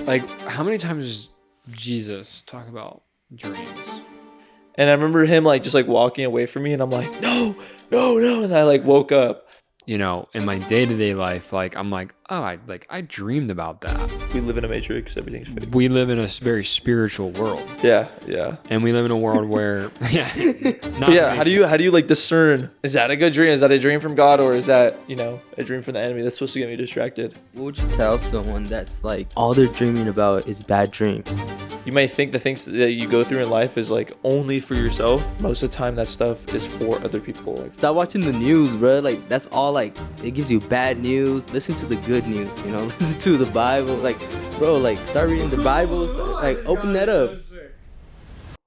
Like, how many times does Jesus talk about dreams? And I remember him like just like walking away from me, and I'm like, no, no, no, and I like woke up. You know, in my day-to-day life, like, I'm like, oh, I dreamed about that. We live in a matrix. Everything's fake. We live in a very spiritual world. Yeah. And we live in a world where, How do you like discern? Is that a good dream? Is that a dream from God, or is that a dream from the enemy that's supposed to get me distracted? What would you tell someone that's like all they're dreaming about is bad dreams? You might think the things that you go through in life is like only for yourself. Most of the time, that stuff is for other people. Like, Stop watching the news, bro. Like that's all. Like it gives you bad news. Listen to the good news. Listen to the Bible. Like, bro, like start reading the Bible. Like open that up.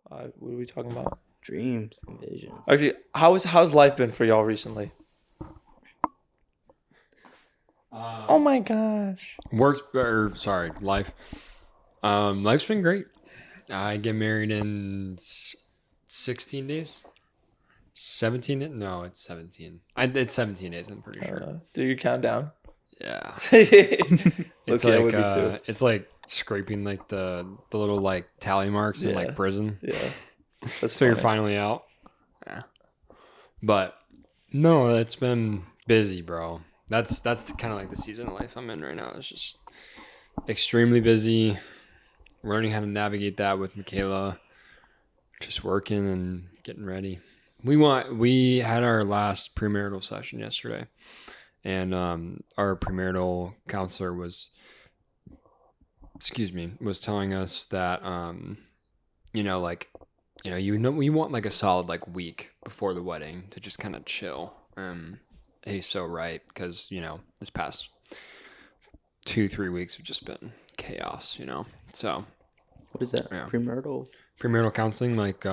what are we talking about? Dreams and visions. Actually, how's life been for y'all recently? Oh my gosh. Life. Life's been great. I get married in 16 days. 17? No, it's 17. It's 17 days, I'm pretty sure. Do your countdown. Yeah. It's Like, I would be too. it's like scraping like the little like tally marks in like prison. Yeah. That's So you're finally out. Yeah. But no, it's been busy, bro. That's kind of like the season of life I'm in right now. It's just extremely busy. Learning how to navigate that with Michaela. Just working and getting ready. We had our last premarital session yesterday, and our premarital counselor was telling us that you want like a solid like week before the wedding to just kind of chill. He's so right, because this past 2-3 weeks have just been chaos. So What is that? Yeah. Premarital counseling, like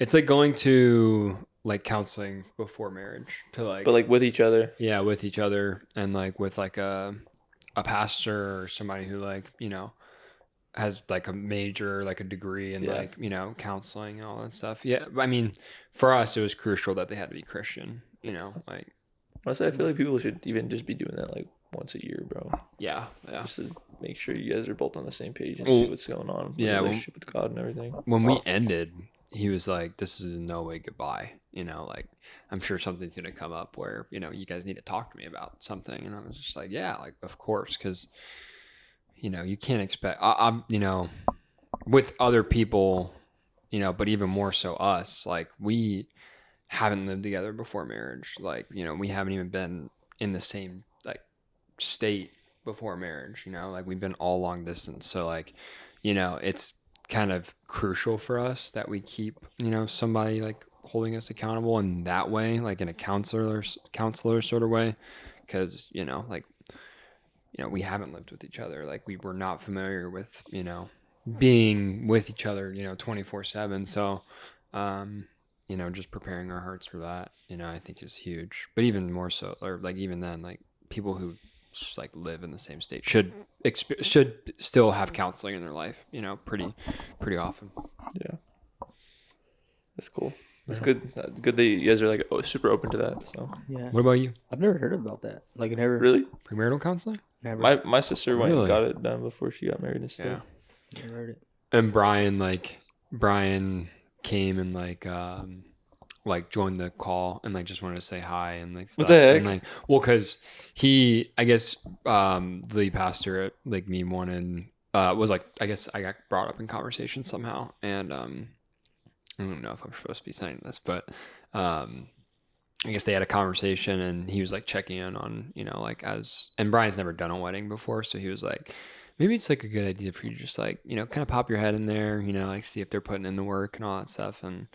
it's like going to like counseling before marriage to like, but like with each other. yeah, with each other, and like with like a pastor or somebody who like has like a major, like a degree in like counseling and all that stuff. Yeah, I mean, for us it was crucial that they had to be Christian. Like Honestly, I feel like people should even just be doing that like once a year, bro. yeah. Just to make sure you guys are both on the same page and see what's going on with the relationship with God and everything. When we ended, he was like, "This is in no way goodbye." Like I'm sure something's gonna come up where you guys need to talk to me about something, and I was just like, "Yeah, like of course," because you can't expect. I'm with other people, but even more so us. Like we haven't lived together before marriage. Like we haven't even been in the same like state before marriage. Like we've been all long distance. So like it's kind of crucial for us that we keep somebody like holding us accountable in that way, like in a counselor sort of way, because we haven't lived with each other. Like we were not familiar with being with each other 24/7. So just preparing our hearts for that I think is huge. But even more so, or like even then, like people who just like live in the same state should still have counseling in their life pretty often. Yeah, that's cool. That's good. That's good that you guys are like super open to that. So Yeah. What about you? I've never heard about that. Like never. really, Premarital counseling? Never. my sister went Really? and got it done before she got married and stuff. Yeah. Never heard it. And Brian came and like joined the call and like just wanted to say hi and like stuff. What the heck? And like, well, because I guess the pastor at Lake Mead wanted was like, I guess I got brought up in conversation somehow, and I don't know if I'm supposed to be saying this, but I guess they had a conversation and he was like checking in on and Brian's never done a wedding before, so he was like, maybe it's like a good idea for you to just like kind of pop your head in there, like see if they're putting in the work and all that stuff. And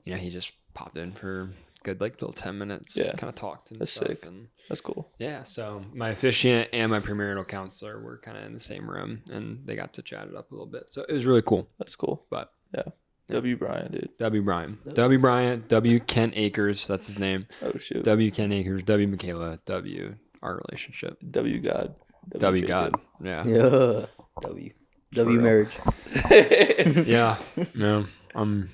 he just popped in for good like little 10 minutes, kind of talked and That's stuff. sick. And That's cool. yeah, so my officiant and my premarital counselor were kind of in the same room and they got to chat it up a little bit, so it was really cool. That's cool. But Yeah. W. Brian, dude. W. Bryant, W. Kent Akers, that's his name. Oh shoot. W. Kent Akers, W. Michaela, W. Our relationship. W. God. W. Jacob. God. Yeah. Yeah. W real. marriage. Yeah. No, I'm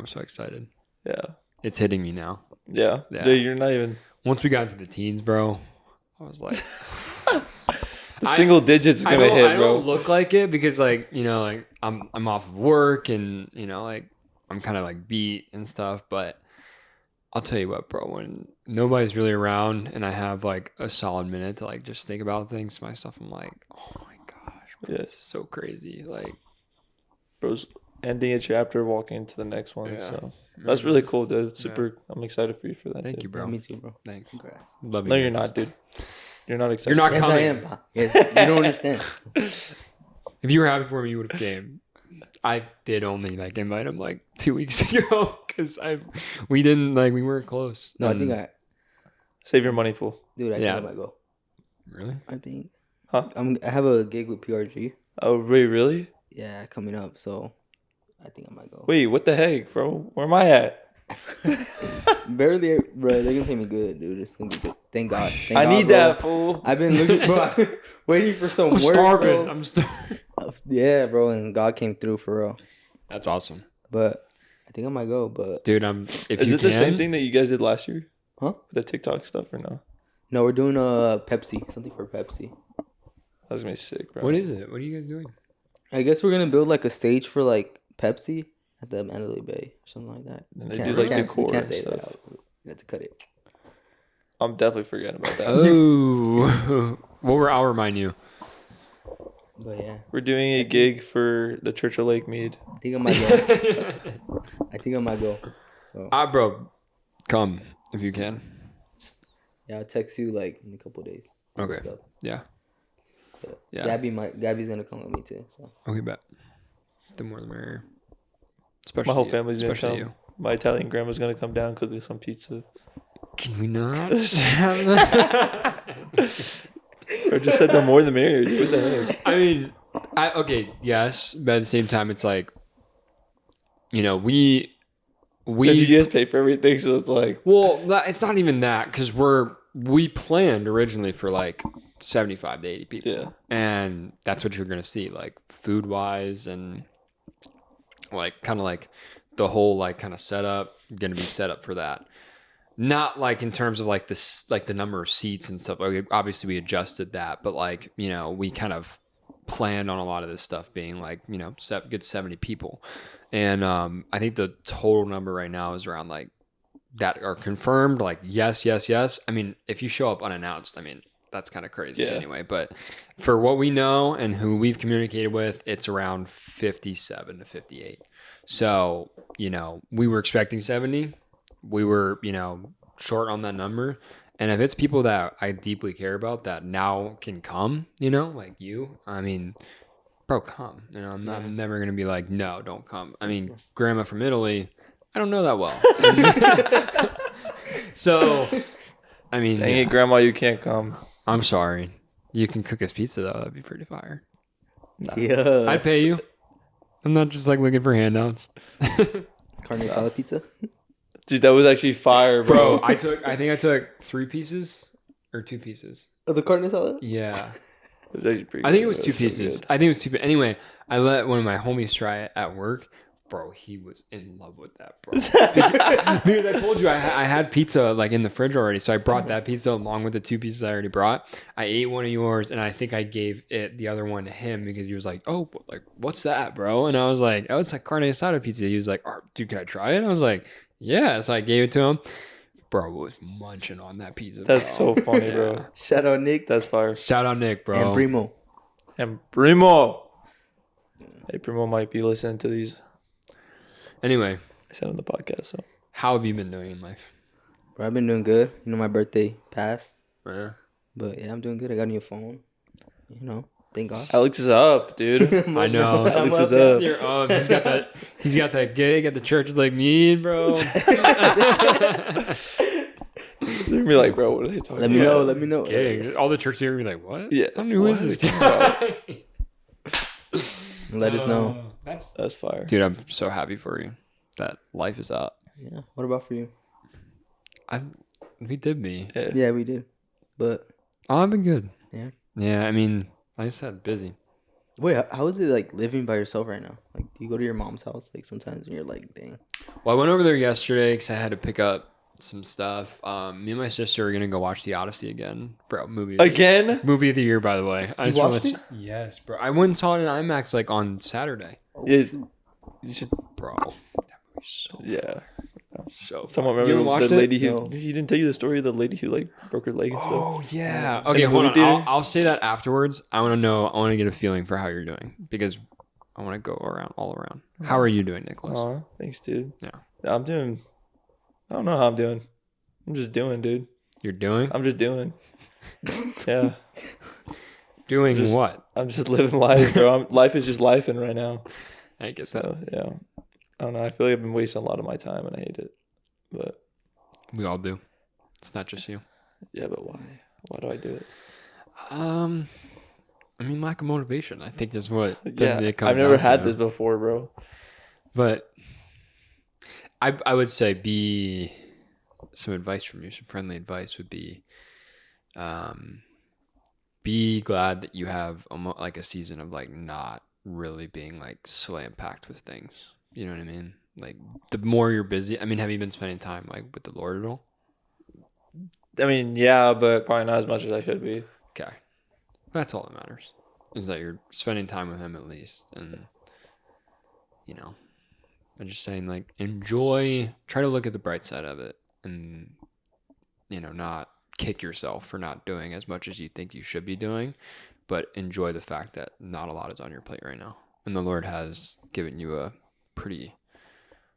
so excited. Yeah. It's hitting me now. Yeah. Yeah. Dude, you're not even. Once we got into the teens, bro, I was like, The single digits is I gonna don't, hit, I bro. don't look like it because like like I'm off of work and like I'm kind of like beat and stuff. But I'll tell you what, bro. When nobody's really around and I have like a solid minute to like just think about things to myself, I'm like, oh my gosh, bro, Yeah. this is so crazy. Like, Bro's ending a chapter, walking into the next one. Yeah. So that's really cool, It's- dude. It's super. I'm excited for you for that. Thank dude. you, Yeah, bro. me too, bro. Thanks. Congrats. Love you. No, you're guys. not, dude. You're not excited. You're not Yes, coming. I am. Pa. Yes, you don't understand. If you were happy for me, you would have came. I did only like invite him like 2 weeks ago because we weren't close. No, I think And- Save your money, fool. dude, I Yeah. think I might go. really. I think. Huh? I have a gig with PRG. Oh, wait, really? Yeah, coming up. So, I think I might go. Wait, what the heck, bro? Where am I at? Barely, bro. They're gonna pay me good, dude. It's gonna be good. Thank God. Thank I God, need bro. that, fool. I've been looking, bro. Waiting for some I'm work, starving. bro. I'm starving. Yeah, bro, and God came through for real. That's awesome, But I think I might go. But dude. If Is you it the same can- thing that you guys did last year? Huh? The TikTok stuff or no? no, we're doing a Pepsi, something for Pepsi. That's gonna be sick, bro. What is it? What are you guys doing? I guess we're gonna build like a stage for like Pepsi at the Mandalay Bay or something like that. And they Can't- do, like, we can't- decor we can't and say that stuff. out. You have to cut it. I'm definitely forgetting about that. Oh, I'll remind you. But yeah, We're doing a gig for the Church of Lake Mead. I think I might go. I think I might go. So Bro, come if you can. yeah, I'll text you like in a couple days. See what's Okay. up. Yeah. But Yeah. Gabby's gonna come with me too. So Okay, bet. The more the merrier. Especially My whole you. family's gonna Especially come. My Italian grandma's gonna come down, cook us some pizza. you. Can we not have that? Bro, just said the more the merrier. Dude. What the heck? I mean, okay, yes, but at the same time, it's like, we Did you guys pay for everything? So it's like, well, it's not even that because we planned originally for like 75 to 80 people, yeah. and that's what you're gonna see, like food wise and like kind of like the whole like kind of setup gonna be set up for that. Not like in terms of like this, like the number of seats and stuff. Like obviously we adjusted that, but like, we kind of planned on a lot of this stuff being like, good 70 people. And I think the total number right now is around like that are confirmed. Like, yes. I mean, if you show up unannounced, I mean, that's kind of crazy Yeah. anyway. But for what we know and who we've communicated with, it's around 57 to 58. So, we were expecting 70. We were, short on that number. And if it's people that I deeply care about that now can come, like you, I mean, bro, come. I'm never going to be like, no, don't come. I mean, grandma from Italy, I don't know that well. So, I mean, Dang it, grandma, you can't come. I'm sorry. You can cook us pizza, though. That'd be pretty fire. yeah, I'd pay you. I'm not just like looking for handouts. carne salad pizza. Dude, that was actually fire, bro. Bro, I think I took 3 pieces or 2 pieces. Oh, the carne salad. Yeah. It was actually pretty I think good. it was 2 so pieces. good. I think it was 2. Anyway, I let one of my homies try it at work. Bro, he was in love with that, bro. Because I told you I had pizza like in the fridge already, so I brought that pizza along with the 2 pieces I already brought. I ate one of yours, and I think I gave the other one to him because he was like, "Oh, like what's that, bro?" And I was like, "Oh, it's like carne asada pizza." He was like, "Oh, dude, can I try it?" I was like, "Yeah." So I gave it to him. Bro was munching on that pizza. That's bro. so funny, Yeah. bro. Shout out Nick That's fire. Shout out Nick, bro. and Primo. And Primo. Hey, Primo might be listening to these. Anyway, I said on the podcast, so. how have you been doing in life? Bro, I've been doing good. My birthday passed, Yeah. but yeah, I'm doing good. I got a new phone. Thank God. Alex is up, dude. I know. I'm Alex is yeah. up. You're up. He's got that gig at the church like me, bro. They're gonna be like, bro, what are they talking Let me about? know. Let me know. Gig. All the church here be like, what? Yeah. I don't know who is What this is guy? Let us know. That's fire. Dude, I'm so happy for you that life is up. Yeah. What about for you? We did me. Yeah. Yeah, we did. But Oh, I've been good. Yeah. Yeah, I mean, like I said, busy. wait, how is it like living by yourself right now? Like, do you go to your mom's house like sometimes and you're like, dang. Well, I went over there yesterday because I had to pick up some stuff. Me and my sister are gonna go watch The Odyssey again, bro. Again? Movie of the year, by the way. I just wanna watched it? yes, bro. I went and saw it in IMAX like on Saturday, Yeah. You should. bro. That movie's so Yeah. so. Someone You remember haven't the watched lady it? who No. he didn't tell you the story of the lady who like broke her leg and stuff. Oh yeah. In Okay, the hold movie on. theater? I'll say that afterwards. I want to know. I want to get a feeling for how you're doing because I want to go all around. How are you doing, Nicholas? Aw, thanks, dude. Yeah. I'm doing. I don't know how I'm doing. I'm just doing, dude. You're doing I'm just doing. Yeah. doing just- what? I'm just living life, bro. Life is just lifing right now. I get that. So yeah. I don't know. I feel like I've been wasting a lot of my time and I hate it. But We all do. It's not just you. yeah, but why? Why do I do it? I mean, lack of motivation. I think that's what. Yeah. it comes I've never down had to. this before, bro. But I would say be some advice from you, some friendly advice would be glad that you have like a season of like not really being like slam packed with things. You know what I mean? Like the more you're busy. I mean, have you been spending time like with the Lord at all? I mean, yeah, but probably not as much as I should be. Okay, that's all that matters. Is that you're spending time with Him at least, and you know. I'm just saying, like, try to look at the bright side of it and, you know, not kick yourself for not doing as much as you think you should be doing, but enjoy the fact that not a lot is on your plate right now. And the Lord has given you a pretty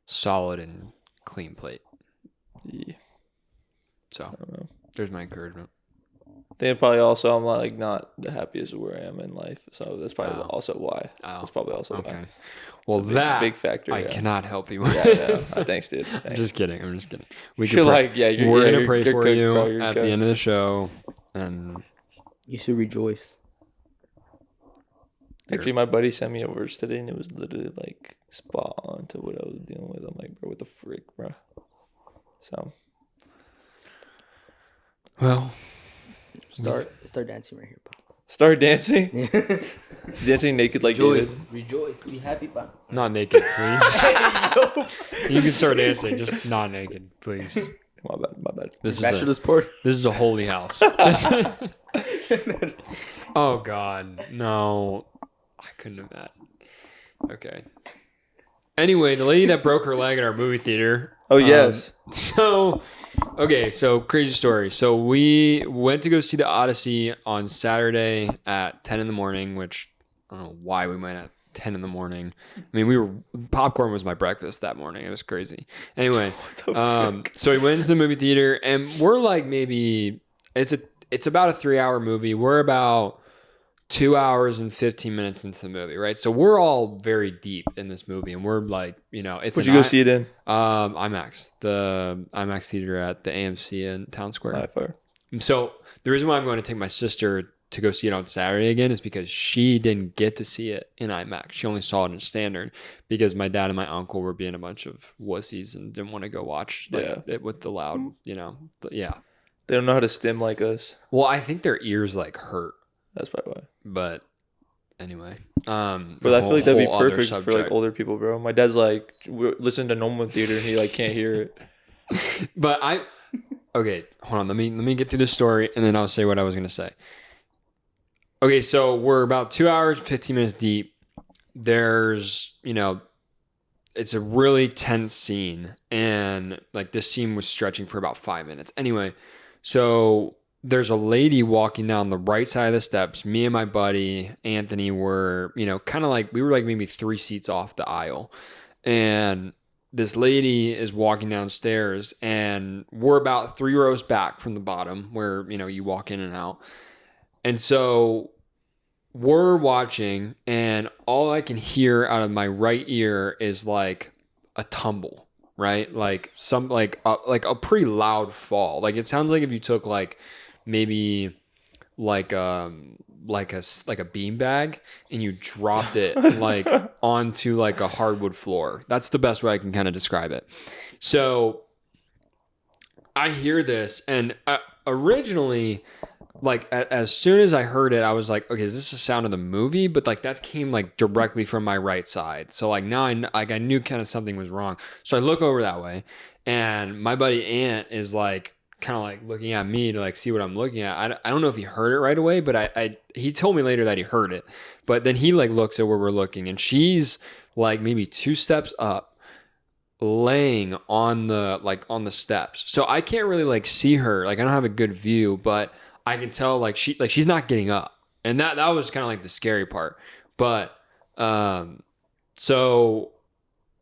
solid and clean plate. Yeah. So, I don't know. there's my encouragement. I think probably also I'm like not the happiest where I am in life, so that's probably Oh. also why. Oh, That's probably also okay. why. Well, It's a big- that big factor. I yeah. cannot help you with. Yeah, I know. Thanks, dude. I'm Thanks. just kidding. We You're like, yeah, you're, we're yeah, gonna you're- pray you're for good, you bro. You're at good. the end of the show, and You should rejoice. Actually, my buddy sent me a verse today, and it was literally like spot on to what I was dealing with. I'm like, bro, what the frick, bro? So well, Start dancing right here, start dancing, pa. dancing naked like David. Rejoice. Be happy, pa. not naked, please. You can start dancing, just not naked, please. My bad, my bad. Bachelor's party. This is a holy house. Oh God, no! I couldn't have that. Okay. Anyway, the lady that broke her leg at our movie theater. Oh yes, So crazy story. So we went to go see the Odyssey on Saturday at 10 in the morning, which I don't know why we went at 10 in the morning. I mean, popcorn was my breakfast that morning. It was crazy. Anyway, so we went into the movie theater and we're like maybe it's about a 3-hour movie. We're about 2 hours and 15 minutes into the movie, right? So we're all very deep in this movie, and we're like, you know, it's where'd you go see it in? IMAX, the IMAX theater at the AMC in Town Square. High fire. So the reason why I'm going to take my sister to go see it on Saturday again is because she didn't get to see it in IMAX. She only saw it in standard because my dad and my uncle were being a bunch of wussies and didn't want to go watch it with the loud, you know, yeah. They don't know how to stim like us. Well, I think their ears like hurt. That's probably why. But anyway, But I feel like that'd be whole other perfect for like subject. older people, bro. My dad's like, listen to normal theater, and he like can't hear it. But okay, hold on. Let me get through this story, and then I'll say what I was gonna say. Okay, so we're about 2 hours, 15 minutes deep. There's, you know, it's a really tense scene, and like this scene was stretching for about 5 minutes. Anyway, so there's a lady walking down the right side of the steps. Me and my buddy Anthony were, you know, kind of like we were like maybe 3 seats off the aisle, and this lady is walking downstairs, and we're about 3 rows back from the bottom where, you know, you walk in and out. And so we're watching, and all I can hear out of my right ear is like a tumble, right? Like some like a pretty loud fall. Like it sounds like if you took like maybe like a beanbag and you dropped it like onto like a hardwood floor. That's the best way I can kind of describe it. So I hear this, and originally, like as soon as I heard it, I was like, okay, is this the sound of the movie? But like that came like directly from my right side. So like now I knew kind of something was wrong. So I look over that way, And my buddy Ant is like kind of like looking at me to like see what I'm looking at. I don't know if he heard it right away, but he told me later that he heard it. But then he like looks at where we're looking, and she's like maybe 2 steps up, laying on the steps. So I can't really like see her. Like I don't have a good view, but I can tell like she's not getting up. And that was kind of like the scary part. But so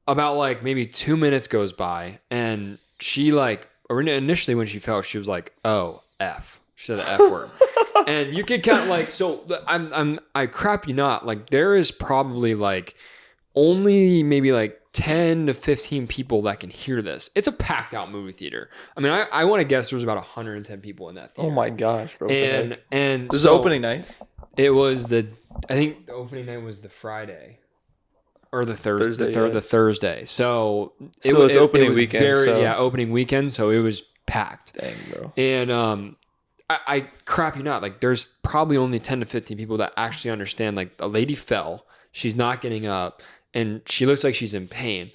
about like maybe 2 minutes goes by, and she like initially when she fell, she was like, "Oh, F." She said the F word. And you can kind of like, so I crap you not, like there is probably like only maybe like 10 to 15 people that can hear this. It's a packed out movie theater. I mean, I want to guess there's about 110 people in that theater. Oh my gosh, bro. And this is opening night. It was I think the opening night was the Friday. Or the Thursday. The Thursday. So it was opening weekend. Opening weekend. So it was packed. Dang, bro. And I crap you not. Like there's probably only 10 to 15 people that actually understand. Like a lady fell. She's not getting up, and she looks like she's in pain.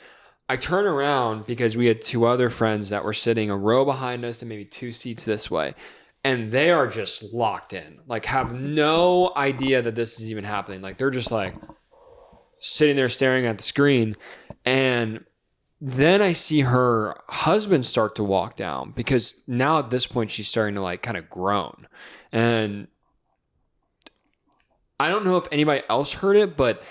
I turn around because we had 2 other friends that were sitting a row behind us and maybe 2 seats this way. And they are just locked in. Like have no idea that this is even happening. Like they're just like sitting there staring at the screen. And then I see her husband start to walk down, because now at this point she's starting to like kind of groan. And I don't know if anybody else heard it, but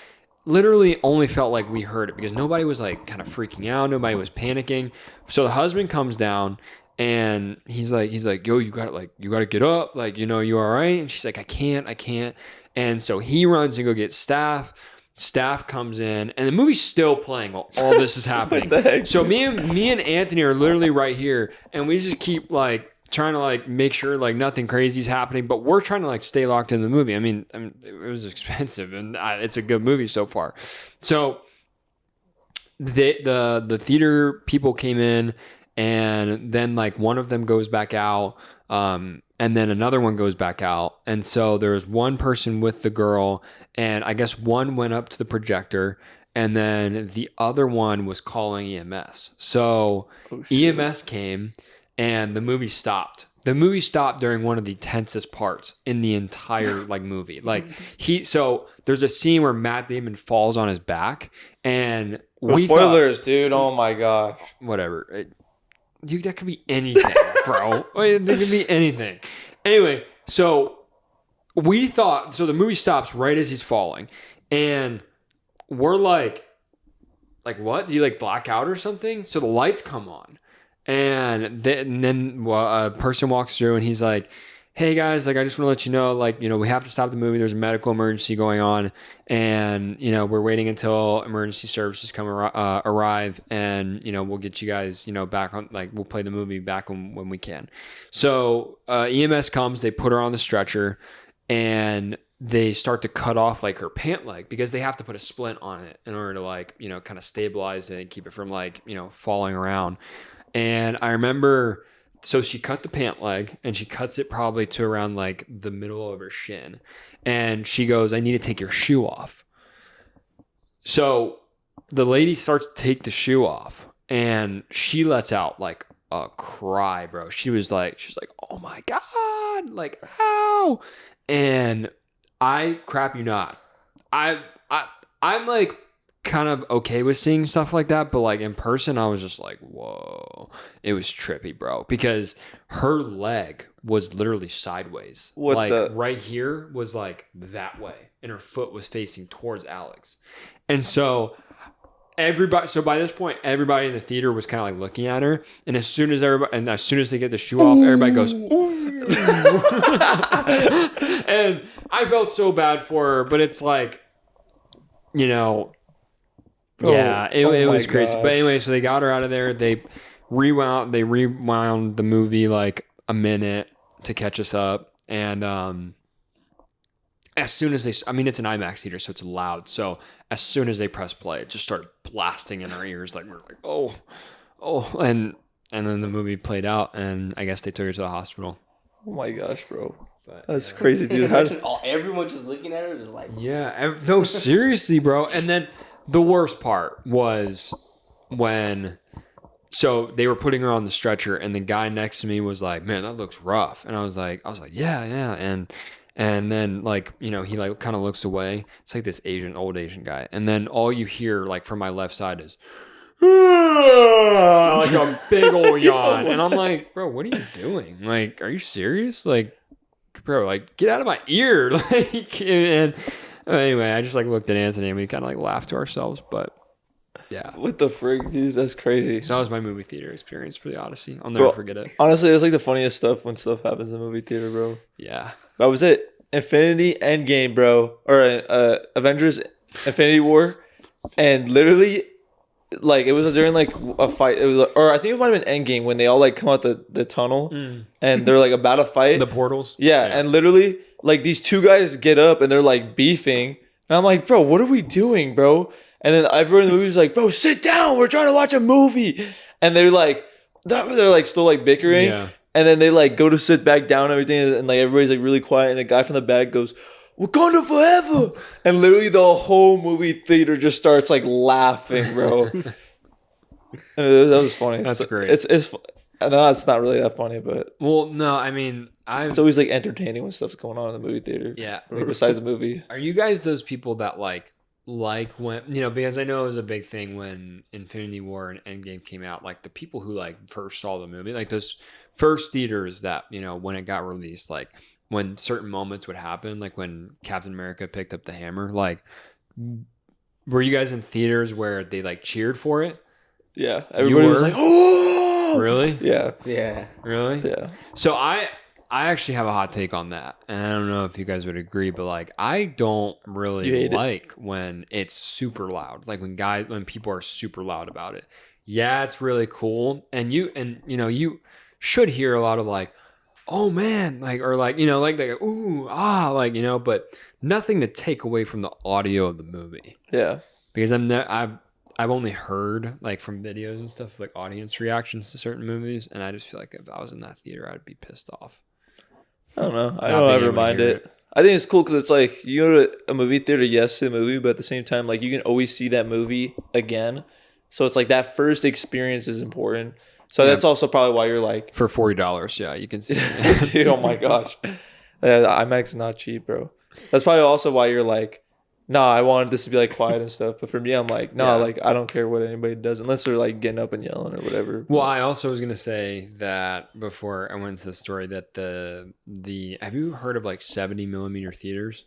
literally only felt like we heard it, because nobody was like kind of freaking out. Nobody was panicking. So the husband comes down, and he's like, "Yo, you gotta get up. Like, you all right?" And she's like, I can't. And so he runs and go get staff. Staff comes in, and the movie's still playing while all this is happening. So me and Anthony are literally right here, and we just keep like trying to like make sure like nothing crazy is happening, but we're trying to like stay locked in the movie. I mean it was expensive, and it's a good movie so far. So the theater people came in, and then like one of them goes back out, and then another one goes back out. And so there's one person with the girl, and I guess one went up to the projector, and then the other one was calling EMS. So EMS came, and the movie stopped. The movie stopped during one of the tensest parts in the entire like movie. Like so there's a scene where Matt Damon falls on his back, and spoilers, dude. Oh my gosh. Whatever. That could be anything, bro. That could be anything. Anyway, so the movie stops right as he's falling, and we're like what? Do you like black out or something? So the lights come on, and then a person walks through, and he's like, "Hey guys, like I just want to let you know, like we have to stop the movie. There's a medical emergency going on, and we're waiting until emergency services come arrive, and we'll get you guys back on, like we'll play the movie back when we can." So EMS comes, they put her on the stretcher, and they start to cut off like her pant leg, because they have to put a splint on it in order to like kind of stabilize it and keep it from like falling around. And I remember. So she cut the pant leg, and she cuts it probably to around like the middle of her shin. And she goes, "I need to take your shoe off." So the lady starts to take the shoe off, and she lets out like a cry, bro. She's like, "Oh my God, like how?" And I crap you not. I'm like kind of okay with seeing stuff like that, but like in person I was just like, whoa, it was trippy, bro, because her leg was literally sideways. Right here was like that way, and her foot was facing towards Alex. And so by this point everybody in the theater was kind of like looking at her, and as soon as they get the shoe off, everybody goes, "Ooh." And I felt so bad for her, but it's like it was crazy. But anyway, so they got her out of there. They rewound the movie like a minute to catch us up. And as soon as it's an IMAX theater, so it's loud. So as soon as they press play, it just started blasting in our ears. Like we're like, oh, and then the movie played out, and I guess they took her to the hospital. Oh my gosh, bro. That's crazy, dude. Everyone just looking at her, just like, yeah, no, seriously, bro. And then the worst part was when So they were putting her on the stretcher, and the guy next to me was like, "Man, that looks rough." And I was like, "Yeah, yeah." And then like, you know, he like kind of looks away. It's like this old Asian guy, and then all you hear like from my left side is like a big old yawn, and I'm like, "Bro, what are you doing? Like, are you serious? Like, bro, like get out of my ear!" Like, and anyway, I just like looked at Anthony, and we kind of like laughed to ourselves, but. Yeah. What the frick, dude? That's crazy. So that was my movie theater experience for the Odyssey. I'll never forget it. Honestly, it's like the funniest stuff when stuff happens in the movie theater, bro. Yeah. That was it. Infinity Endgame, bro. Or Avengers Infinity War. And literally, like, it was during, like, a fight. It was, or I think it might have been Endgame when they all, like, come out the tunnel. And they're, like, about to fight. The portals? Yeah. And literally, like, these two guys get up and they're, like, beefing. And I'm like, bro, what are we doing, bro? And then everyone in the movie was like, bro, sit down. We're trying to watch a movie. And they're like still like bickering. Yeah. And then they like go to sit back down and everything. And like everybody's like really quiet. And the guy from the back goes, Wakanda forever. And literally the whole movie theater just starts like laughing, bro. And that was funny. That's great. I know it's not really that funny, but. Well, no, I mean, it's always like entertaining when stuff's going on in the movie theater. Yeah. Like, besides the movie. Are you guys those people that like when, you know, because I know it was a big thing when Infinity War and Endgame came out, like the people who like first saw the movie, like those first theaters that, you know, when it got released, like when certain moments would happen, like when Captain America picked up the hammer, like were you guys in theaters where they like cheered for it? Yeah. Everybody was like, oh, really? Yeah. Yeah. Really? Yeah. So I actually have a hot take on that, and I don't know if you guys would agree, but like I don't really like when it's super loud. Like when people are super loud about it. Yeah, it's really cool, and you know you should hear a lot of like, oh man, like or like you know like ooh ah like you know, but nothing to take away from the audio of the movie. Yeah, because I've only heard like from videos and stuff like audience reactions to certain movies, and I just feel like if I was in that theater, I'd be pissed off. I don't know. I don't ever mind it. I think it's cool because it's like you go to a movie theater, yes, to the movie, but at the same time, like you can always see that movie again. So it's like that first experience is important. So that's also probably why you're like for $40, yeah, you can see it. Dude, oh my gosh, IMAX is not cheap, bro. That's probably also why you're like, nah, I wanted this to be like quiet and stuff. But for me, I'm like, nah, like I don't care what anybody does unless they're like getting up and yelling or whatever. Well, I also was gonna say that before I went into the story that the have you heard of like 70 millimeter theaters?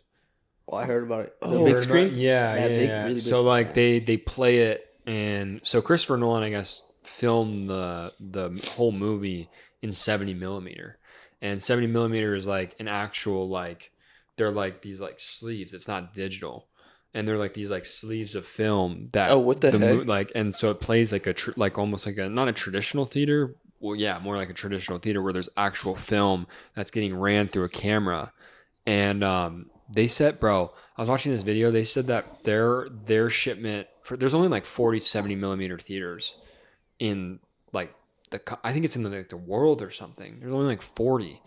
Well, I heard about it. The big screen? Yeah, That yeah. big, Yeah. really big. So like they play it, and so Christopher Nolan, I guess, filmed the whole movie in 70 millimeter, and 70 millimeter is like an actual like they're like these like sleeves. It's not digital. And they're like these like sleeves of film that what the heck? Like, and so it plays like like almost like a not a traditional theater, well yeah, more like a traditional theater where there's actual film that's getting ran through a camera. And they said, bro, I was watching this video, they said that their shipment for there's only like 40 70 millimeter theaters in like I think it's in the world or something. There's only like 40,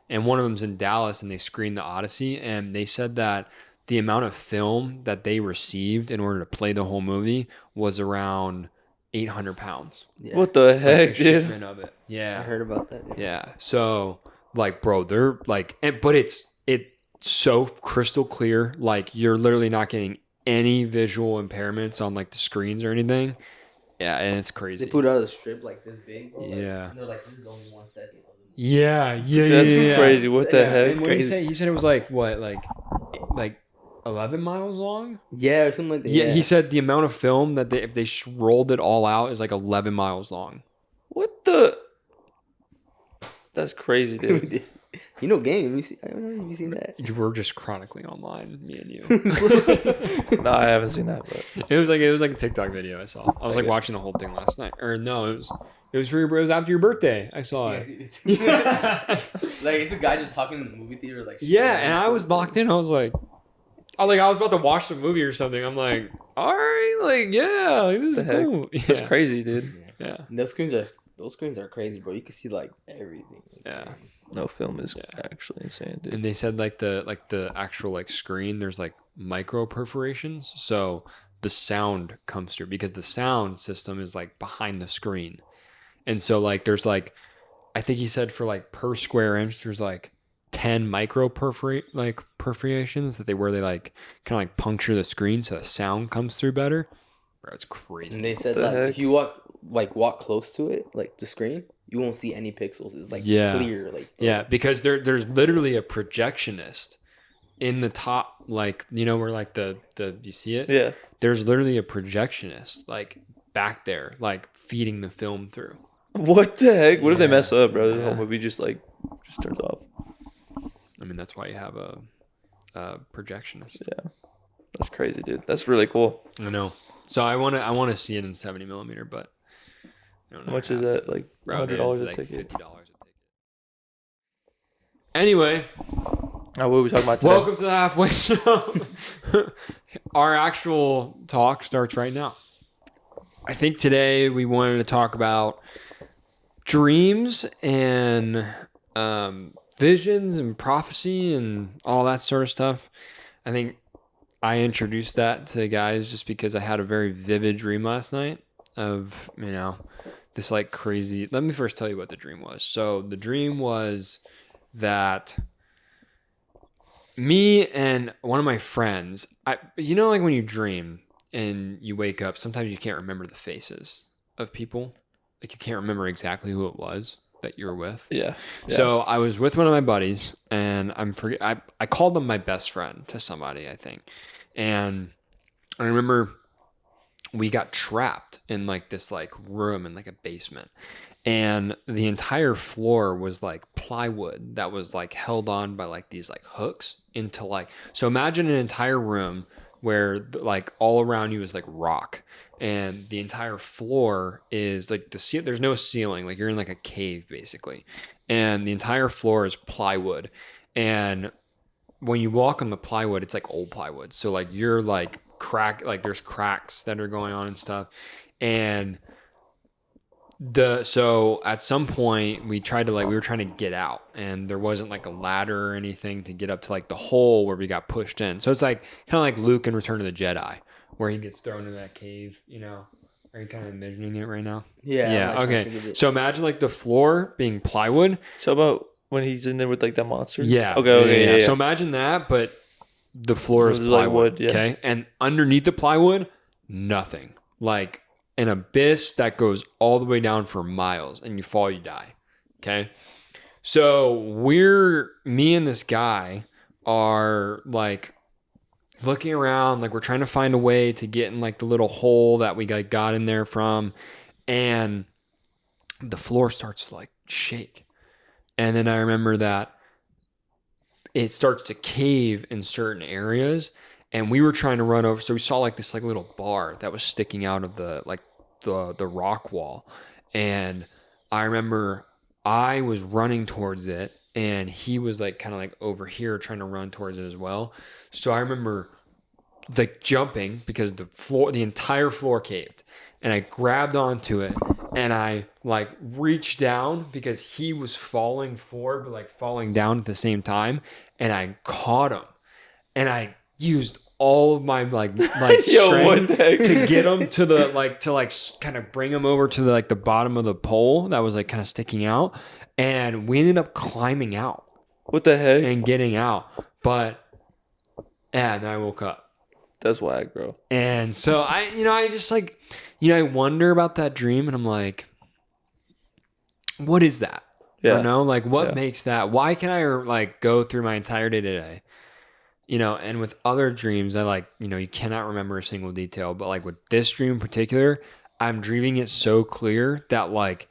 and one of them's in Dallas, and they screened the Odyssey, and they said that the amount of film that they received in order to play the whole movie was around 800 pounds. Yeah. What the heck, the dude? shipment of it. Yeah. I heard about that. Yeah. So like, bro, they're like, but it's so crystal clear. Like you're literally not getting any visual impairments on like the screens or anything. Yeah. And it's crazy. They put out a strip like this big. Bro, Yeah. And they're like, this is only 1 second. Yeah. That's crazy. What the heck? And what did he say? He said it was like what, like 11 miles long? Yeah, or something like that. Yeah, he said the amount of film that if they rolled it all out is like 11 miles long. What the? That's crazy, dude. You know, game. I don't know if you seen that. You were just chronically online, me and you. No, I haven't seen that, but It was like a TikTok video I saw. I was like watching the whole thing last night. Or no, it was after your birthday. I saw it. Like it's a guy just talking in the movie theater, like Yeah, and I was locked in. I was about to watch the movie or something. I'm like, all right, like yeah, like, this is cool. Yeah. That's crazy, dude. Yeah. And those screens are crazy, bro. You can see like everything. Yeah. No, film is actually insane, dude. And they said like the actual like screen, there's like micro perforations, so the sound comes through because the sound system is like behind the screen. And so like there's like, I think he said for like per square inch there's like 10 micro perforations that where they like kind of like puncture the screen so the sound comes through better. Bro, it's crazy. And they said The like heck? if you walk close to it, like the screen, you won't see any pixels. It's like Yeah. clear. Like Yeah, because there's literally a projectionist in the top, like, you know, where like the you see it? Yeah. There's literally a projectionist like back there, like feeding the film through. What the heck? What if they mess up, bro? The Yeah. whole movie just turns off. I mean, that's why you have a projectionist. Yeah. That's crazy, dude. That's really cool. I know. So I want to see it in 70 millimeter, but How much is that? Like $100 a like ticket. $50 a ticket. Anyway, Oh, what are we talking about today? welcome to the halfway show. Our actual talk starts right now. I think today we wanted to talk about dreams and visions and prophecy and all that sort of stuff. I think I introduced that to the guys just because I had a very vivid dream last night of, you know, this like crazy. Let me first tell you what the dream was. So the dream was that me and one of my friends, you know, like when you dream and you wake up, sometimes you can't remember the faces of people. Like you can't remember exactly who it was that you were with. Yeah. So I was with one of my buddies, and I called them my best friend to somebody, I think. And I remember we got trapped in like this like room in like a basement. And the entire floor was like plywood that was like held on by like these like hooks into like, so imagine an entire room where like all around you is like rock, and the entire floor is like there's no ceiling, like you're in like a cave basically, and the entire floor is plywood. And when you walk on the plywood, it's like old plywood, so like you're like there's cracks that are going on and stuff. And so at some point we were trying to get out, and there wasn't like a ladder or anything to get up to like the hole where we got pushed in. So it's like kind of like Luke in Return of the Jedi, where he gets thrown in that cave, you know. Are you kind of envisioning it right now? yeah. Yeah. I'm, like, trying to Okay. think of it. So imagine like the floor being plywood. So about when he's in there with like that monster? Yeah. Okay. Yeah. So imagine that, but the floor is It was like plywood. wood, yeah. Okay. And underneath the plywood, nothing. Like an abyss that goes all the way down for miles, and you fall, you die. Okay. So me and this guy are like looking around, like we're trying to find a way to get in like the little hole that we got in there from. And the floor starts to like shake. And then I remember that it starts to cave in certain areas, and we were trying to run over. So we saw like this like little bar that was sticking out of the rock wall. And I remember I was running towards it, and he was like kind of like over here trying to run towards it as well. So I remember like jumping because the entire floor caved, and I grabbed onto it, and I like reached down because he was falling forward but like falling down at the same time, and I caught him, and I used all of my like Yo, what strength the heck? to get him to the like kind of bring him over to the bottom of the pole that was like kind of sticking out, and we ended up climbing out What the heck? and getting out. But and then I woke up. That's whack, bro. And so I just like, I wonder about that dream, and I'm like, what is that? Yeah. You know, like what Yeah. makes that? Why can I like go through my entire day today? And with other dreams, I like, you cannot remember a single detail, but like with this dream in particular, I'm dreaming it so clear that like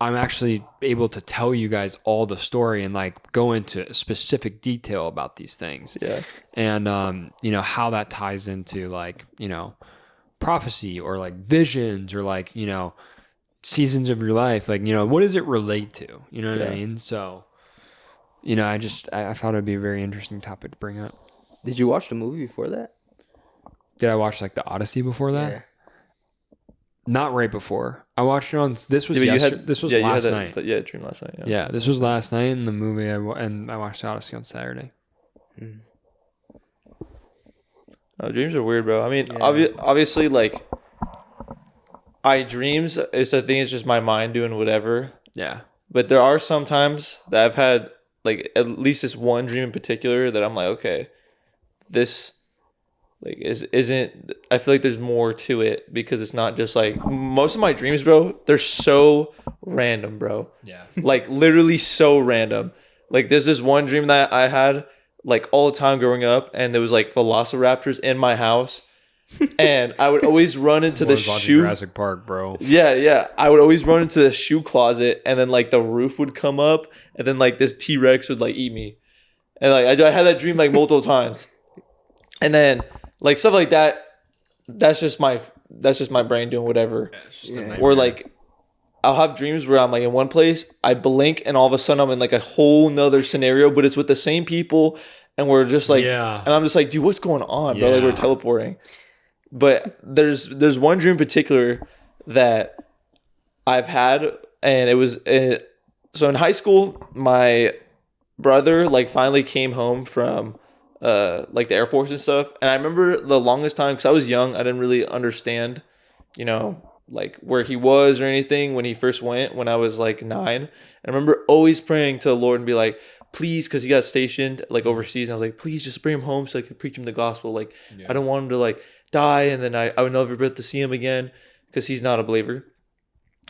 I'm actually able to tell you guys all the story and like go into specific detail about these things. Yeah. And how that ties into like prophecy or like visions or like seasons of your life, like what does it relate to, you know what I mean? So I thought it'd be a very interesting topic to bring up. Did you watch the movie before that? Did I watch like the Odyssey before that? Yeah. Not right before. I watched it on this was Yeah, but last night. Dream last night. Yeah, this was last night in the movie, and I watched Odyssey on Saturday. Mm. Oh, dreams are weird, bro. I mean, Yeah. obviously, like, dreams is I think it's just my mind doing whatever. Yeah. But there are some times that I've had like at least this one dream in particular that I'm like, okay, this like isn't I feel like there's more to it because it's not just like most of my dreams, bro, they're so random, bro. Yeah. Like literally so random. Like there's this one dream that I had like all the time growing up and there was like velociraptors in my house. And I would always run into the shoe. Jurassic Park, bro. Yeah. I would always run into the shoe closet, and then like the roof would come up, and then like this T-Rex would like eat me, and like I had that dream like multiple times, and then like stuff like that. That's just my brain doing whatever. Yeah, it's just a Yeah. nightmare. Or like I'll have dreams where I'm like in one place, I blink, and all of a sudden I'm in like a whole nother scenario, but it's with the same people, and we're just like, Yeah. and I'm just like, dude, what's going on, bro? Like we're Yeah. teleporting. But there's one dream in particular that I've had, and it was so in high school, my brother like finally came home from like the Air Force and stuff, and I remember the longest time because I was young, I didn't really understand, you know, like where he was or anything when he first went when I was like 9. And I remember always praying to the Lord and be like, please, because he got stationed like overseas, and I was like, please just bring him home so I could preach him the gospel. Like Yeah. I don't want him to like die and then I would never be able to see him again because he's not a believer.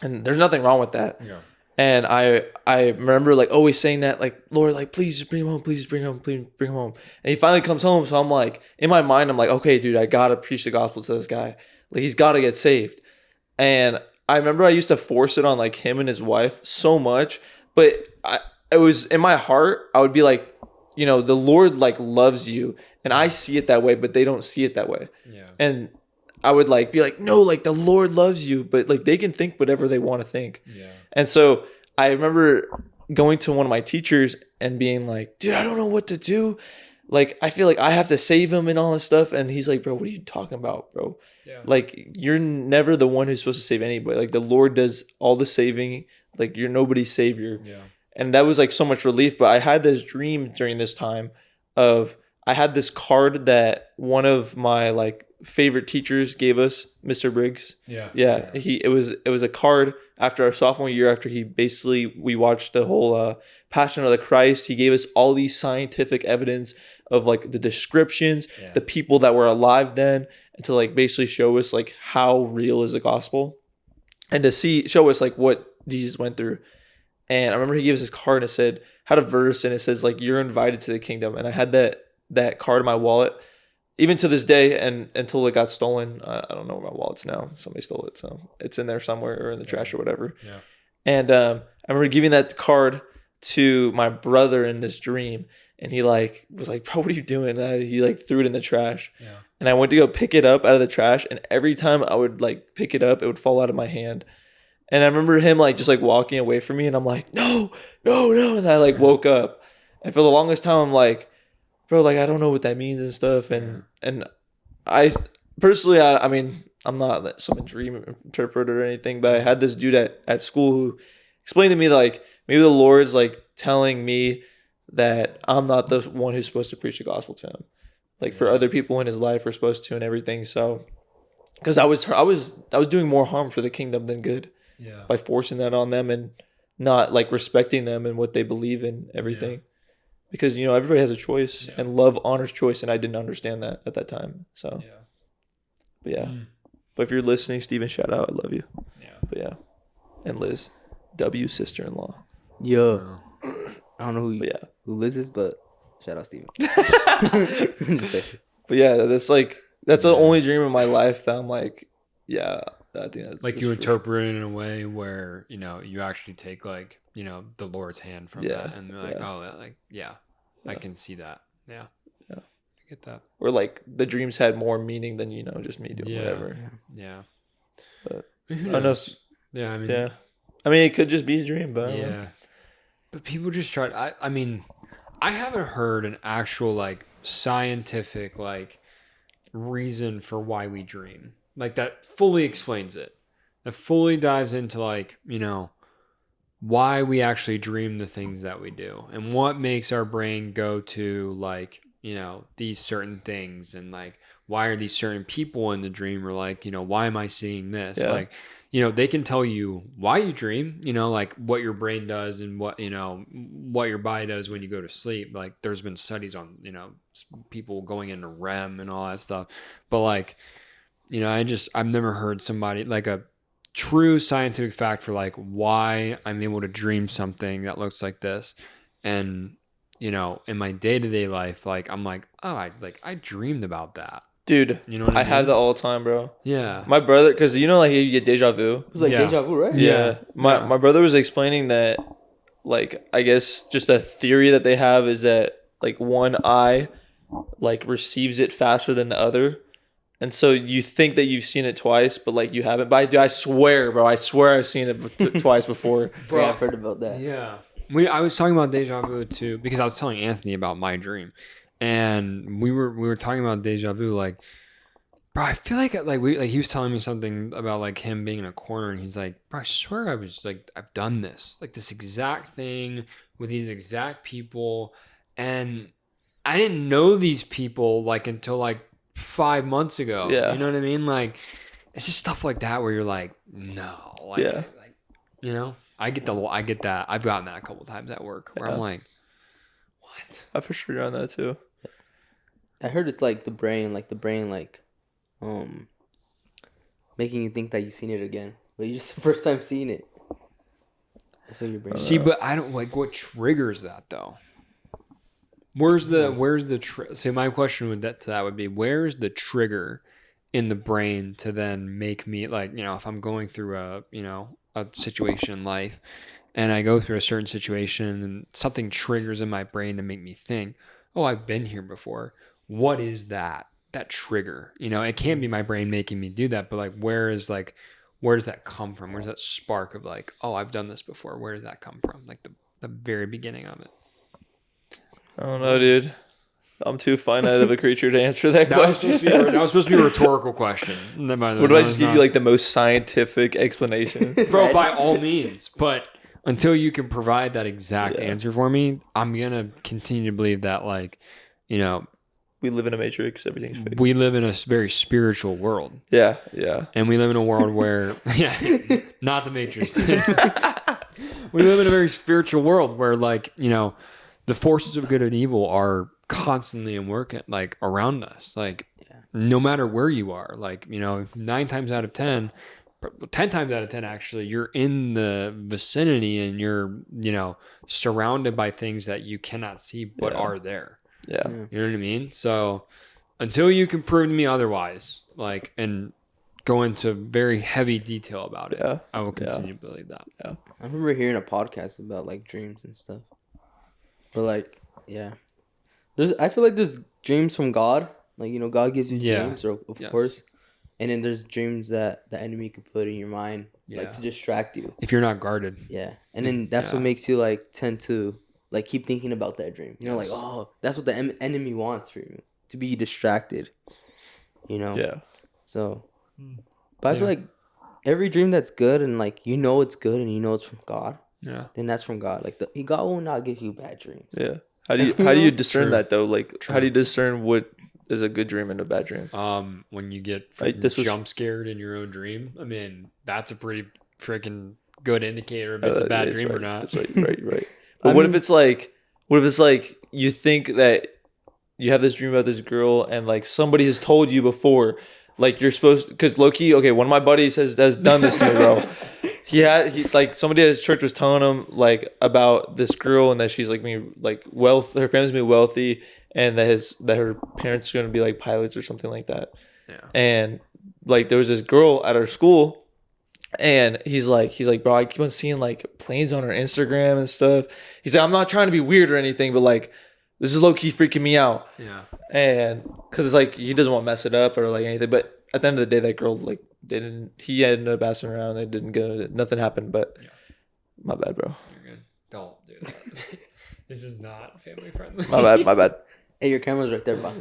And there's nothing wrong with that. Yeah. And I remember like always saying that, like, Lord, like please just bring him home, please just bring him home, please bring him home. And he finally comes home, so I'm like, in my mind, I'm like, okay, dude, I gotta preach the gospel to this guy. Like he's gotta get saved. And I remember I used to force it on like him and his wife so much, but it was in my heart, I would be like, you know, the Lord like loves you, and I see it that way, but they don't see it that way. Yeah. And I would like be like, no, like the Lord loves you, but like they can think whatever they want to think. Yeah. And so I remember going to one of my teachers and being like, dude, I don't know what to do. Like, I feel like I have to save him and all this stuff. And he's like, bro, what are you talking about, bro? Yeah. Like, you're never the one who's supposed to save anybody. Like, the Lord does all the saving. Like, you're nobody's savior. Yeah. And that was like so much relief. But I had this dream during this time of I had this card that one of my like favorite teachers gave us, Mr. Briggs. Yeah. Yeah, it was a card after our sophomore year, after we watched the whole Passion of the Christ. He gave us all these scientific evidence of like the descriptions, Yeah. the people that were alive then, and to like basically show us like how real is the gospel, and to show us like what Jesus went through. And I remember he gave us this card and it said, had a verse and it says like, you're invited to the kingdom. And I had that card in my wallet even to this day, and until it got stolen. I don't know where my wallet's now. Somebody stole it, so it's in there somewhere or in the trash or whatever. Yeah. And I remember giving that card to my brother in this dream, and he like was like, bro, what are you doing? And he like threw it in the trash. Yeah. And I went to go pick it up out of the trash, and every time I would like pick it up, it would fall out of my hand. And I remember him like just like walking away from me, and I'm like, no. And I like woke up, and for the longest time I'm like, bro, like I don't know what that means and stuff. And I personally, I mean, I'm not like some dream interpreter or anything, but I had this dude at school who explained to me like maybe the Lord's like telling me that I'm not the one who's supposed to preach the gospel to him. Like for other people in his life are supposed to and everything. So, because I was doing more harm for the kingdom than good Yeah. by forcing that on them and not like respecting them and what they believe in everything. Yeah. Because you know everybody has a choice, Yeah. and love honors choice, and I didn't understand that at that time. So, Yeah. but yeah. Mm. But if you're listening, Steven, shout out, I love you. Yeah. But yeah, and Liz, W sister-in-law. Yo, Oh. I don't know But yeah. who Liz is, but shout out Steven. Just saying. But yeah, that's the only dream in my life that I'm like, yeah, I think that's Like you for sure. interpret it in a way where, you know, you actually take like, you know, the Lord's hand from Yeah, that and they're like, yeah. oh, like, yeah, I can see that. Yeah. Yeah. I get that. Or like the dreams had more meaning than just me doing Yeah. whatever. Yeah. But Who I don't know knows? Yeah. I mean, Yeah, I mean it could just be a dream, but I don't know. yeah. But people just try. I mean, I haven't heard an actual like scientific like reason for why we dream, like that fully explains it. That fully dives into like, you know, why we actually dream the things that we do and what makes our brain go to like, these certain things, and like, why are these certain people in the dream, or like, why am I seeing this? Yeah. Like, they can tell you why you dream, like what your brain does and what your body does when you go to sleep. Like, there's been studies on, people going into REM and all that stuff. But like, I've never heard somebody like a true scientific fact for like why I'm able to dream something that looks like this. And, in my day-to-day life, like, I'm like, oh, I dreamed about that. Dude, You know what I I mean? have that all the time, bro. Yeah. My brother, because like you get deja vu. It was like Yeah. deja vu, right? Yeah. Yeah. My brother was explaining that, like, I guess just a theory that they have is that like one eye like receives it faster than the other. And so you think that you've seen it twice, but like you haven't. But I swear, bro, I swear I've seen it twice before. Bro. Yeah, I've heard about that. Yeah. I was talking about deja vu too, because I was telling Anthony about my dream, and we were talking about deja vu. Like, bro, I feel like he was telling me something about like him being in a corner, and he's like, bro, I swear I was like, I've done this, like this exact thing with these exact people, and I didn't know these people like until like 5 months ago. Yeah. You know what I mean? Like, it's just stuff like that where you're like, no, like, Yeah. like, I get that. I've gotten that a couple times at work where I'm Yeah. like, what? I for sure on that too. I heard it's like the brain, making you think that you've seen it again, but you just the first time seeing it. That's when your brain. See, but I don't like what triggers that though. Where's the so my question to that would be, where's the trigger in the brain to then make me like, if I'm going through a situation in life and I go through a certain situation and something triggers in my brain to make me think, oh, I've been here before. What is that trigger? It can't be my brain making me do that, but like, where does that come from? Where's that spark of like, oh, I've done this before? Where does that come from? Like the very beginning of it. I don't know, dude. I'm too finite of a creature to answer that question. That was supposed to be a rhetorical question. What do I just give you like the most scientific explanation? Bro, by all means. But until you can provide that exact Yeah. answer for me, I'm gonna continue to believe that, like, We live in a matrix. Everything's fake. we live in a very spiritual world, Yeah, yeah. and we live in a world where, not the Matrix. We live in a very spiritual world where, like, the forces of good and evil are constantly in work like around us, like no matter where you are, like 9 times out of 10 times out of 10 actually, you're in the vicinity and you're surrounded by things that you cannot see but Yeah. are there. Yeah. You know what I mean? So until you can prove to me otherwise, like, and go into very heavy detail about it, Yeah. I will continue to believe that. I remember hearing a podcast about like dreams and stuff. But like, yeah, I feel like there's dreams from God. Like, God gives you Yeah. dreams, of Yes. course. And then there's dreams that the enemy could put in your mind, Yeah. like to distract you. If you're not guarded. Yeah. And then that's what Yeah. makes you like tend to like keep thinking about that dream. Like, Yes. oh, that's what the enemy wants for you, to be distracted. Yeah. So, but I feel Yeah. like every dream that's good and like it's good and it's from God, Yeah. then that's from God. Like God will not give you bad dreams. Yeah. How do you discern True. that though? Like, how True. do you discern what is a good dream and a bad dream? When you get Like, freaking this was- jump scared in your own dream, I mean, that's a pretty freaking good indicator if it's a bad That's dream right. or not. That's right. But what if it's like you think that you have this dream about this girl and like somebody has told you before, like you're supposed, because low-key, okay, one of my buddies has done this to me, bro. He like somebody at his church was telling him like about this girl and that she's like her family's gonna be wealthy and that her parents are gonna be like pilots or something like that. Yeah. And like there was this girl at our school and he's like, bro, I keep on seeing like planes on her Instagram and stuff. He's like, I'm not trying to be weird or anything, but like this is low-key freaking me out. Yeah. And because it's like he doesn't want to mess it up or like anything, but at the end of the day, that girl like he ended up asking around. They didn't go. Nothing happened. But Yeah. my bad, bro. You're good. Don't do that. This is not family friendly. My bad. Hey, your camera's right there, Bob.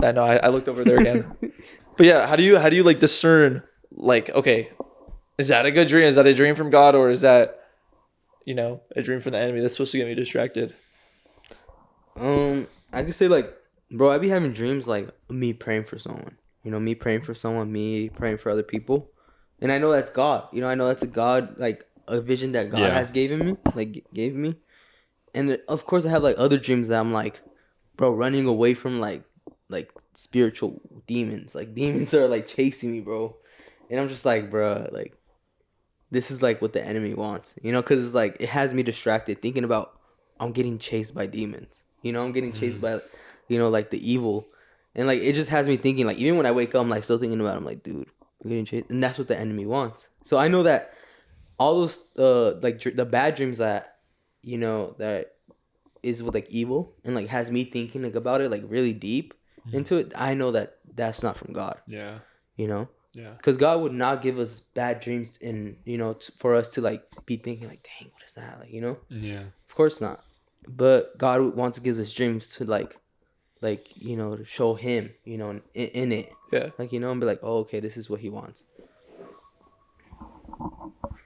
I know. I looked over there again. But yeah, how do you like discern like, okay, is that a good dream? Is that a dream from God, or is that a dream from the enemy that's supposed to get me distracted? I could say like Bro, I be having dreams like me praying for someone. You know, me praying for someone, me praying for other people. And I know that's God. You know, I know that's a God, like a vision that God Yeah. has given me, like gave me. And of course I have like other dreams that I'm like, bro, running away from like spiritual demons. Like demons are like chasing me, bro. And I'm just like, bro, like this is like what the enemy wants. You know, cuz it's like it has me distracted thinking about I'm getting chased by demons. You know, I'm getting chased by you know, like the evil. And like it just has me thinking like even when I wake up I'm like still thinking about it. I'm like, dude, I'm getting chased. And that's what the enemy wants. So I know that all those like the bad dreams that you know that is with like evil and like has me thinking like about it like really deep into it. I know that that's not from God. Yeah. You know, Yeah. because God would not give us bad dreams and you know for us to like be thinking like, dang, what is that? Like, you know, Yeah. of course not. But God wants to give us dreams to like you know to show Him, you know, in it, Yeah. like you know, and be like, oh, okay, this is what He wants.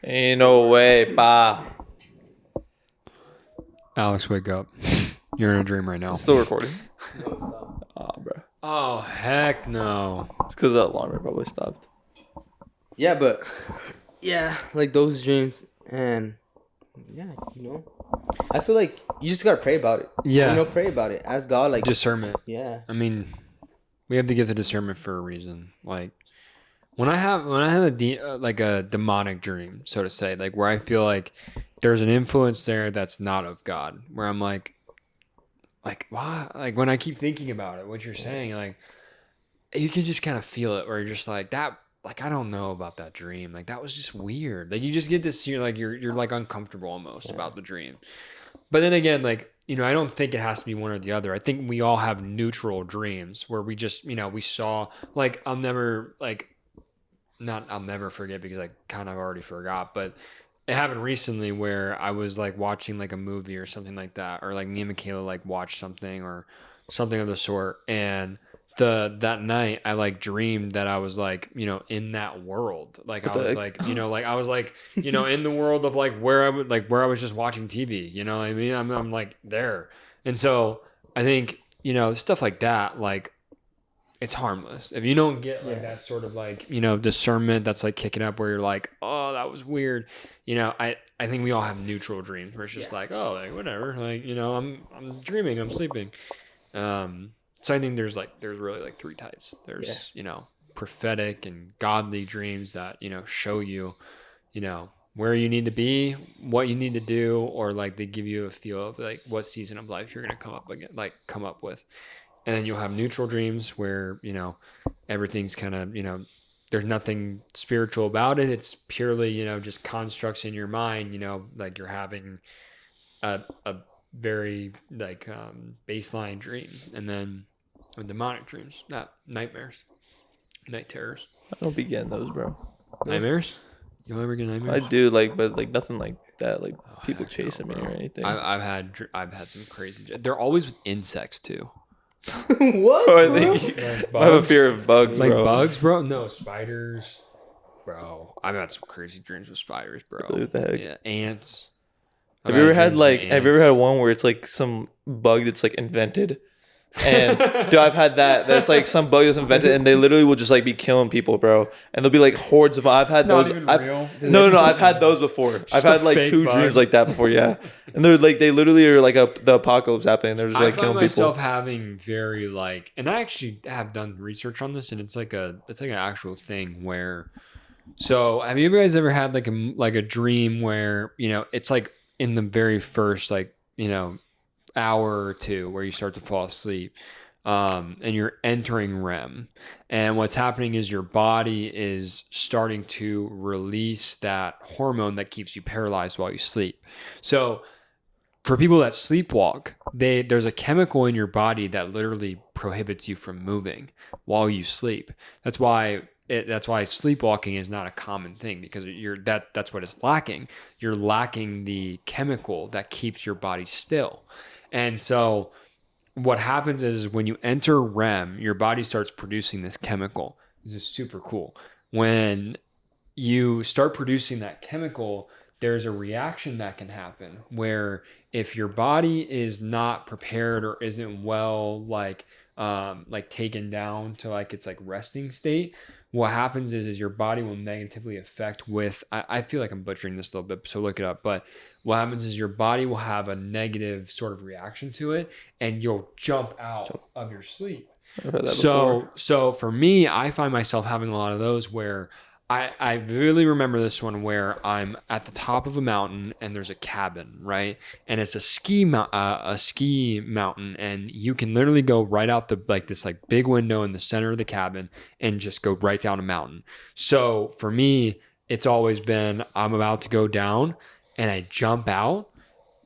Ain't no way, pa. Alex, wake up. You're in a dream right now. Still recording. No, stop. Oh, bro. Oh, heck no. It's because the alarm probably stopped. Yeah, but yeah, like those dreams and yeah, you know, I feel like you just gotta pray about it. Yeah. You know, pray about it. Ask God, like, Discernment. yeah. I mean, we have to get the discernment for a reason. Like when I have like a demonic dream, so to say, like where I feel like there's an influence there that's not of God, where I'm like why? Like when I keep thinking about it, what you're saying, like you can just kind of feel it, where you're just like that. Like I don't know about that dream. Like that was just weird. Like you just get this, you're like uncomfortable almost about the dream. But then again, like, you know, I don't think it has to be one or the other. I think we all have neutral dreams where we just, you know, we saw, like, I'll never forget because I kind of already forgot, but it happened recently where I was like watching like a movie or something like that, or like me and Michaela like watched something or something of the sort. And that night I like dreamed that I was like, you know, in that world. Like I was like, you know, like I was like, you know, in the world of like where I was just watching TV, you know what I mean? I'm like there. And so I think, you know, stuff like that, like it's harmless. If you don't get like that sort of like, you know, discernment that's like kicking up where you're like, oh, that was weird. You know, I think we all have neutral dreams where it's just like, oh, like whatever. Like, you know, I'm dreaming, I'm sleeping. So I think there's really like three types. There's, you know, prophetic and godly dreams that, you know, show you, you know, where you need to be, what you need to do, or like they give you a feel of like what season of life you're going to come up with. And then you'll have neutral dreams where, you know, everything's kind of, you know, there's nothing spiritual about it. It's purely, you know, just constructs in your mind, you know, like you're having a very like baseline dream. And then with demonic dreams, not nightmares, night terrors. I don't be getting those, bro. Nightmares? You ever get nightmares? I do, like, but like nothing like that, like people heck no, chasing me bro. or anything. I've had some crazy. They're always with insects too. What? Bro, I bro? think Like I have a bugs? fear of bugs, Like bro. bugs, bro? No, spiders. Bro, I've had some crazy dreams with spiders, bro. Really, what the heck? Yeah, ants. Have you ever had dreams like? with Have you ever had ants. one where it's like some bug that's like invented? And dude, I've had that. That's like some bug that's invented, and they literally will just like be killing people, bro. And there'll be like hordes of. I've had Not those. even I've, real? no, I've had those before. I've Just had a like fake 2 bug. dreams like that before. Yeah, and they're like they literally are like the apocalypse happening. They're just I like find killing myself people. having very like, and I actually have done research on this, and it's like an actual thing where. So, have you guys ever had like a dream where, you know, it's like in the very first like, you know, hour or two where you start to fall asleep, and you're entering REM, and what's happening is your body is starting to release that hormone that keeps you paralyzed while you sleep. So for people that sleepwalk, there's a chemical in your body that literally prohibits you from moving while you sleep. That's why sleepwalking is not a common thing, because that's what it's lacking. You're lacking the chemical that keeps your body still. And so what happens is when you enter REM, your body starts producing this chemical. This is super cool. When you start producing that chemical, there's a reaction that can happen where if your body is not prepared or isn't well, like like taken down to like its like resting state, what happens is your body will negatively affect with I feel like I'm butchering this a little bit, so look it up, but what happens is your body will have a negative sort of reaction to it and you'll jump out of your sleep. I've heard that before. So for me, I find myself having a lot of those where I really remember this one where I'm at the top of a mountain and there's a cabin, right? And it's a ski mountain, and you can literally go right out the like this like big window in the center of the cabin and just go right down a mountain. So for me, it's always been I'm about to go down and I jump out,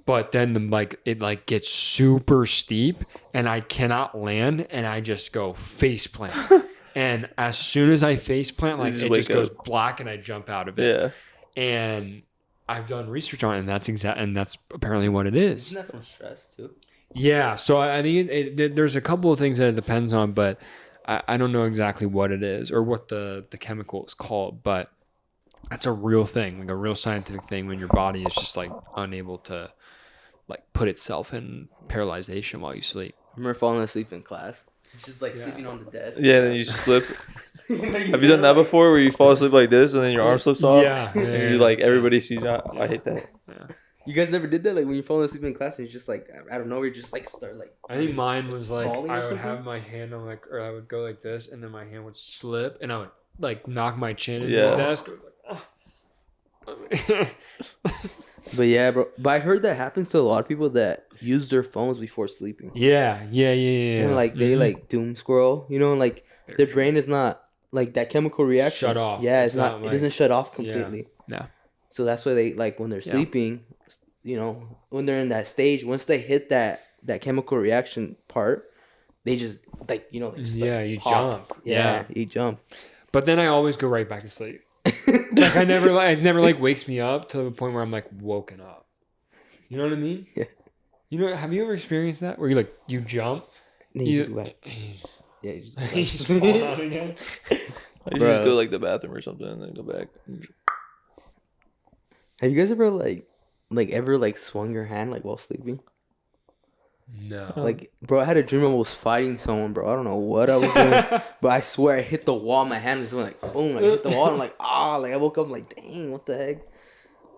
but then it gets super steep and I cannot land and I just go face plant. And as soon as I face plant, like it just goes black and I jump out of it. Yeah. And I've done research on it, and that's apparently what it is. Isn't that from stress too? Yeah. So I think there's a couple of things that it depends on, but I don't know exactly what it is or what the chemical is called, but that's a real thing, like a real scientific thing when your body is just like unable to like put itself in paralyzation while you sleep. I remember falling asleep in class. It's just like sleeping on the desk. Yeah, then you slip. Have you done that before where you fall asleep like this and then your arm slips off? Yeah. And you like everybody sees you. I hate that. Yeah. You guys never did that? Like when you're falling asleep in class and you just like out of nowhere, you just like start like. I think mine was like Falling or I would something? have my hand on like, or I would go like this, and then my hand would slip, and I would like knock my chin into Yeah. the desk. It was like, But yeah, bro. But I heard that happens to a lot of people that use their phones before sleeping. yeah. And like they Mhm. like doom scroll, you know, and like their brain is not like that chemical reaction. Shut off. Yeah, It's it's not. not It doesn't shut off completely. No. So that's why they like when they're Yeah. sleeping, you know, when they're in that stage, once they hit that chemical reaction part, they just like they just, like, Yeah, you pop. jump. Yeah, you jump. But then I always go right back to sleep. Like it never like wakes me up to the point where I'm like woken up. You know what I mean? Yeah. You know, have you ever experienced that where you jump, Then you just go back. Yeah, you just go back. you just fall down again? I usually just go to like the bathroom or something and then go back. Have you guys ever like swung your hand like while sleeping? No. Like, bro, I had a dream I was fighting someone, bro. I don't know what I was doing, but I swear I hit the wall. My hand just went like boom, like hit the wall. I'm like, like I woke up, I'm like, dang, what the heck?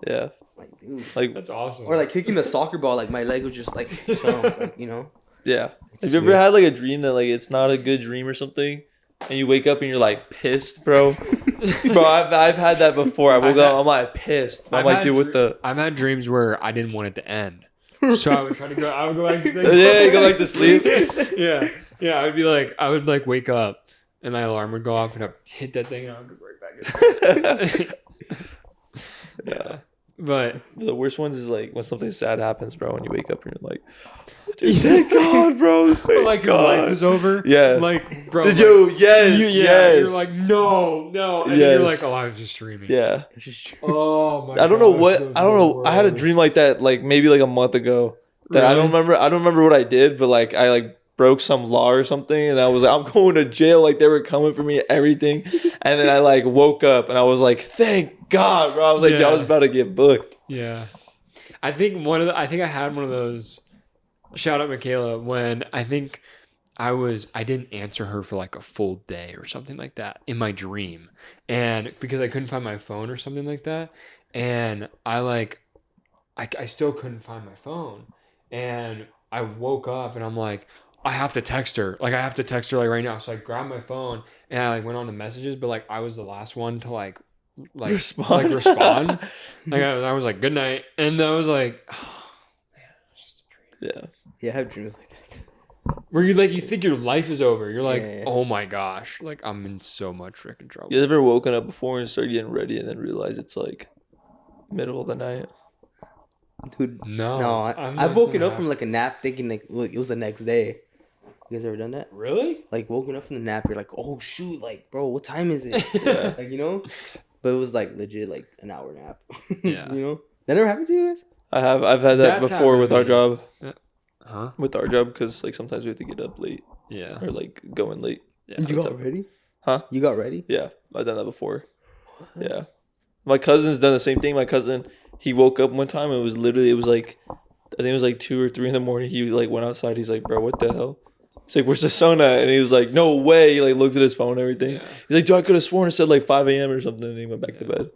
Yeah. Like, dude. Like That's awesome. Or like kicking a soccer ball, like my leg was just like jump, like, you know? yeah. It's Have you ever weird. had like a dream that like it's not a good dream or something, and you wake up and you're like pissed, bro? Bro, I've had that before. I woke up, I'm like pissed. I'm like, dude, what the? I've had dreams where I didn't want it to end. So I would try to go. I would go back. Yeah, you go back to sleep. yeah. I would like wake up, and my alarm would go off, and I'd hit that thing, and I would go right back. Yeah, but The worst ones is like when something sad happens, bro. When you wake up and you're like, dude, thank God, bro. Thank like your God. life is over. Yeah. like bro. Did like, you? Yes. Yes. You're Yes. like no, and then you're Yes. like, oh, I was just dreaming. Yeah. It's just Oh my. I don't know gosh, what. those I don't are know. the I had a worst. dream like that, like maybe like a month ago. That I don't Really? remember. I don't remember what I did, but like I like broke some law or something, and I was like, I'm going to jail. Like they were coming for me and everything, and then I like woke up and I was like, thank God, bro. I was like, Yeah. I was about to get booked. Yeah. I think I had one of those. Shout out Michaela when I think I didn't answer her for like a full day or something like that in my dream, and because I couldn't find my phone or something like that, and I still couldn't find my phone, and I woke up and I'm like, I have to text her. Like I have to text her like right now. So I grabbed my phone and I like went on to messages, but like I was the last one to like Respond. respond. Like I was like, good night. And I was like, oh man, it's just a dream. Yeah. yeah, I have dreams like that. Where you think your life is over. You're like, Yeah. oh my gosh, like I'm in so much freaking trouble. You ever woken up before and started getting ready and then realize it's like middle of the night? Dude, No. no, I've I've woken never up from like a nap thinking like it was the next day. You guys ever done that? Really? Like woken up from the nap, you're like, oh shoot, like bro, what time is it? Yeah. Like you know, but it was like legit like an hour nap. Yeah. You know, that never happened to you guys? I've had that That's before with our happened job. Huh? With our job, because like sometimes we have to get up late Yeah. or like go in late. Yeah. You What's got up? ready? Huh? You got ready? Yeah, I've done that before. Yeah, my cousin's done the same thing. My cousin, he woke up one time and it was like, I think it was like 2 or 3 in the morning. He like went outside. He's like, bro, what the hell? He's like, where's the sun at? And he was like, no way. He like looked at his phone and everything. Yeah. He's like, dude, I could have sworn it said like 5 a.m. or something. And he went back to bed.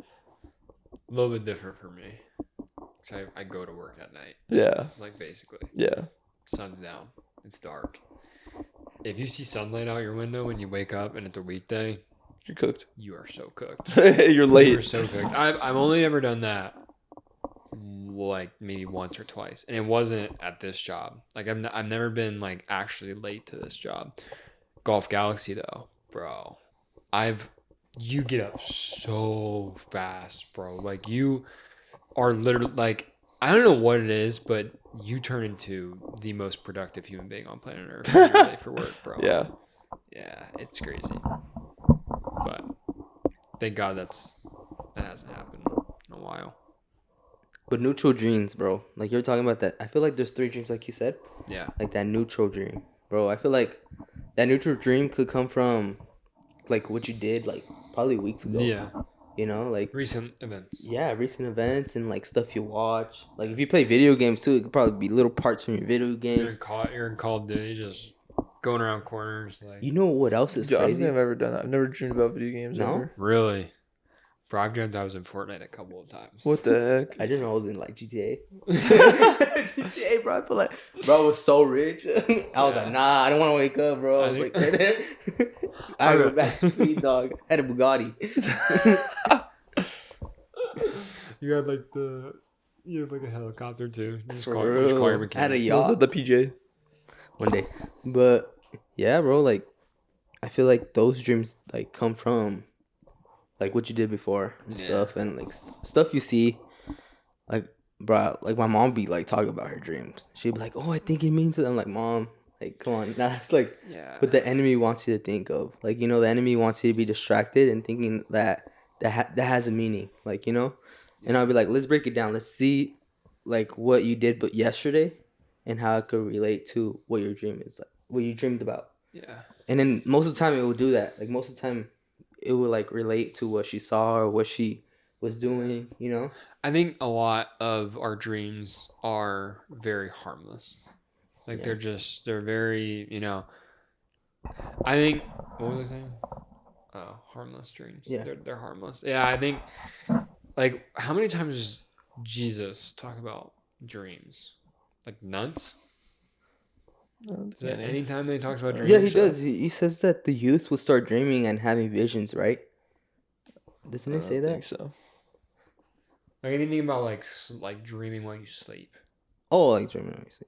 A little bit different for me. Cause I go to work at night. Yeah. Like basically. Yeah. Sun's down. It's dark. If you see sunlight out your window when you wake up and it's a weekday, You're cooked. you are so cooked. You're You are late. so cooked. I've only ever done that like maybe once or twice, and it wasn't at this job. Like I've never been like actually late to this job. Golf Galaxy though, bro. You get up so fast, bro. Like you are literally like I don't know what it is, but you turn into the most productive human being on planet Earth when you're late for work, bro. Yeah. Yeah, it's crazy. But thank God that hasn't happened in a while. But neutral dreams, bro. Like you're talking about that. I feel like there's 3 dreams, like you said. Yeah. Like that neutral dream, bro. I feel like that neutral dream could come from, like what you did, like probably weeks ago. Yeah. You know, like Recent events. yeah, recent events and like stuff you watch. Like if you play video games too, it could probably be little parts from your video You're game. in Call of Duty, just going around corners. Like You know what else is Dude, I don't crazy? think I've ever done that. I've never dreamed about video games No? ever. really, bro. I've dreamt I was in Fortnite a couple of times. What the heck? I didn't know I was in like GTA. GTA, bro. I feel like bro was so rich. I was like, nah, I don't want to wake up, bro. I was like, right there. I go back to speed, dog. I had a Bugatti. You had like a helicopter too. You just For call your real. I had a mechanic. yacht. The PJ. One day. But yeah, bro, like I feel like those dreams like come from like what you did before and Yeah. stuff and like stuff you see. Like bro, like my mom be like talking about her dreams. She'd be like, "Oh, I think it means it." I'm like, "Mom, like come on." That's like Yeah. what the enemy wants you to think of. Like, you know, the enemy wants you to be distracted and thinking that that has a meaning. Like, you know? And I'll be like, "Let's break it down. Let's see like what you did but yesterday and how it could relate to what your dream is, like what you dreamed about." Yeah. And then most of the time it would do that. Like most of the time it would like relate to what she saw or what she was doing, you know? I think a lot of our dreams are very harmless. Like Yeah. they're very, I think, what was I saying? Oh, harmless dreams. Yeah. They're harmless. Yeah, I think, like, how many times does Jesus talk about dreams? Like nuns? Is that any time that he talks about dreams? Yeah, he does. He says that the youth will start dreaming and having visions, right? Doesn't it say I that? think so. Like anything about like dreaming while you sleep. Oh, like dreaming obviously.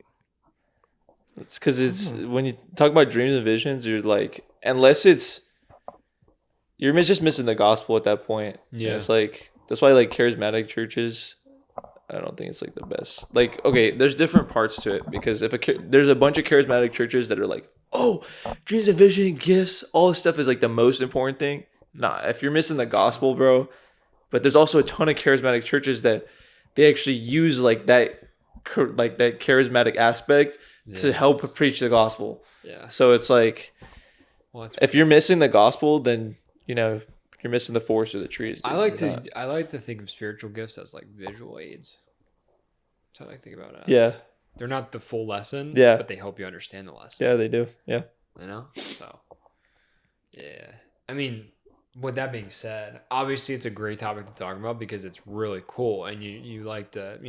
It's because it's when you talk about dreams and visions, you're like, unless you're just missing the gospel at that point. Yeah. And it's like, that's why like charismatic churches, I don't think it's like the best. Like, okay, there's different parts to it because there's a bunch of charismatic churches that are like, oh, dreams and vision, gifts, all this stuff is like the most important thing. Nah, if you're missing the gospel, bro. But there's also a ton of charismatic churches that they actually use like that charismatic aspect to help preach the gospel. Yeah. So it's like, Well, it's if you're missing the gospel, then you're missing the forest or the trees. I dude. like You're to I like to think of spiritual gifts as like visual aids. That's how I think about it. Yeah, They're not the full lesson, Yeah. but they help you understand the lesson. yeah, they do. Yeah, So yeah. I mean, with that being said, obviously it's a great topic to talk about because it's really cool and you like to,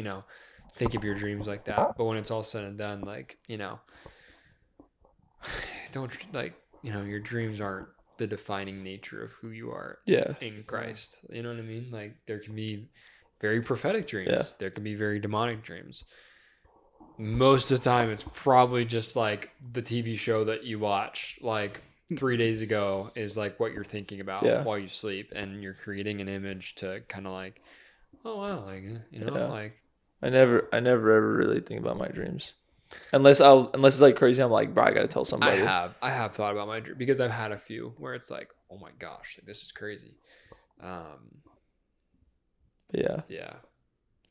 think of your dreams like that. But when it's all said and done, like, don't like, your dreams aren't the defining nature of who you are yeah, in Christ. You know what I mean? Like there can be very prophetic dreams. Yeah. There can be very demonic dreams. Most of the time it's probably just like the TV show that you watched like 3 days ago is like what you're thinking about Yeah. while you sleep and you're creating an image to kind of like, oh wow, like, Yeah. like I never ever really think about my dreams, unless it's like crazy. I'm like, bro, I gotta tell somebody. I have thought about my dream because I've had a few where it's like, oh my gosh, like, this is crazy. Yeah, Yeah,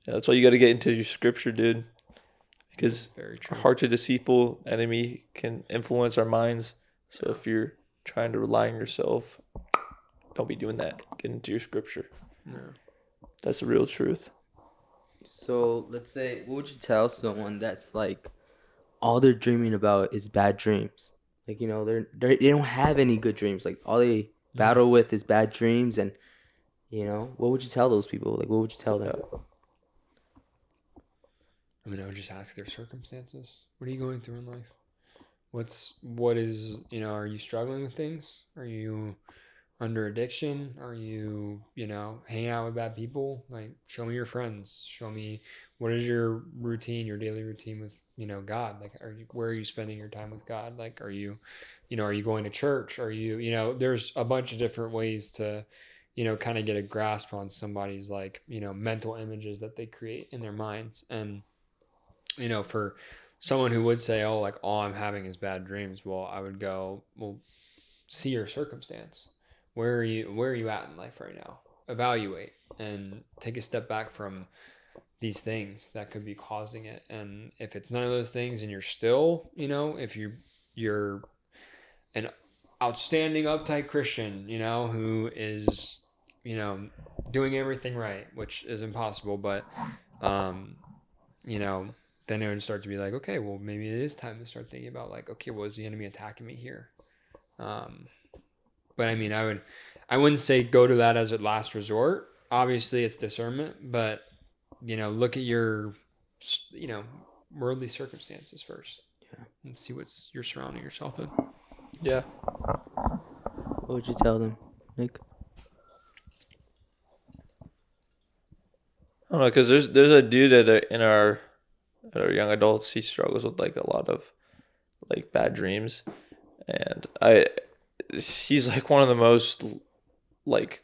that's why you got to get into your scripture, dude, because very true. our hearts are deceitful. Enemy can influence our minds. So if you're trying to rely on yourself, don't be doing that. Get into your scripture. Yeah. That's the real truth. So let's say, what would you tell someone that's like all they're dreaming about is bad dreams? Like, you know, they don't have any good dreams. Like, all they battle with is bad dreams. And, you know, what would you tell those people? Like, what would you tell them? I mean, I would just ask their circumstances. What are you going through in life? What is, you know, are you struggling with things? Are you under addiction? Are you, you know, hanging out with bad people? Like, show me your friends. Show me what is your routine, your daily routine with, you know, God? Like, where are you spending your time with God? Like, are you, you know, are you going to church? Are you, you know, there's a bunch of different ways to, you know, kind of get a grasp on somebody's, like, you know, mental images that they create in their minds. And, you know, for someone who would say, oh, like, all I'm having is bad dreams, well, I would go, well, see your circumstance. Where are you at in life right now? Evaluate and take a step back from these things that could be causing it. And if it's none of those things and you're still, you know, if you're an outstanding uptight Christian, you know, who is, you know, doing everything right, which is impossible, but you know, then it would start to be like, okay, well, maybe it is time to start thinking about, like, okay, well, is the enemy attacking me here? But I mean, I wouldn't say go to that as a last resort. Obviously, it's discernment, but, you know, look at your, you know, worldly circumstances first. Yeah. And see what's you're surrounding yourself with. Yeah. What would you tell them, Nick? I don't know, because there's a dude in our young adults. He struggles with like a lot of like bad dreams, and he's like one of the most like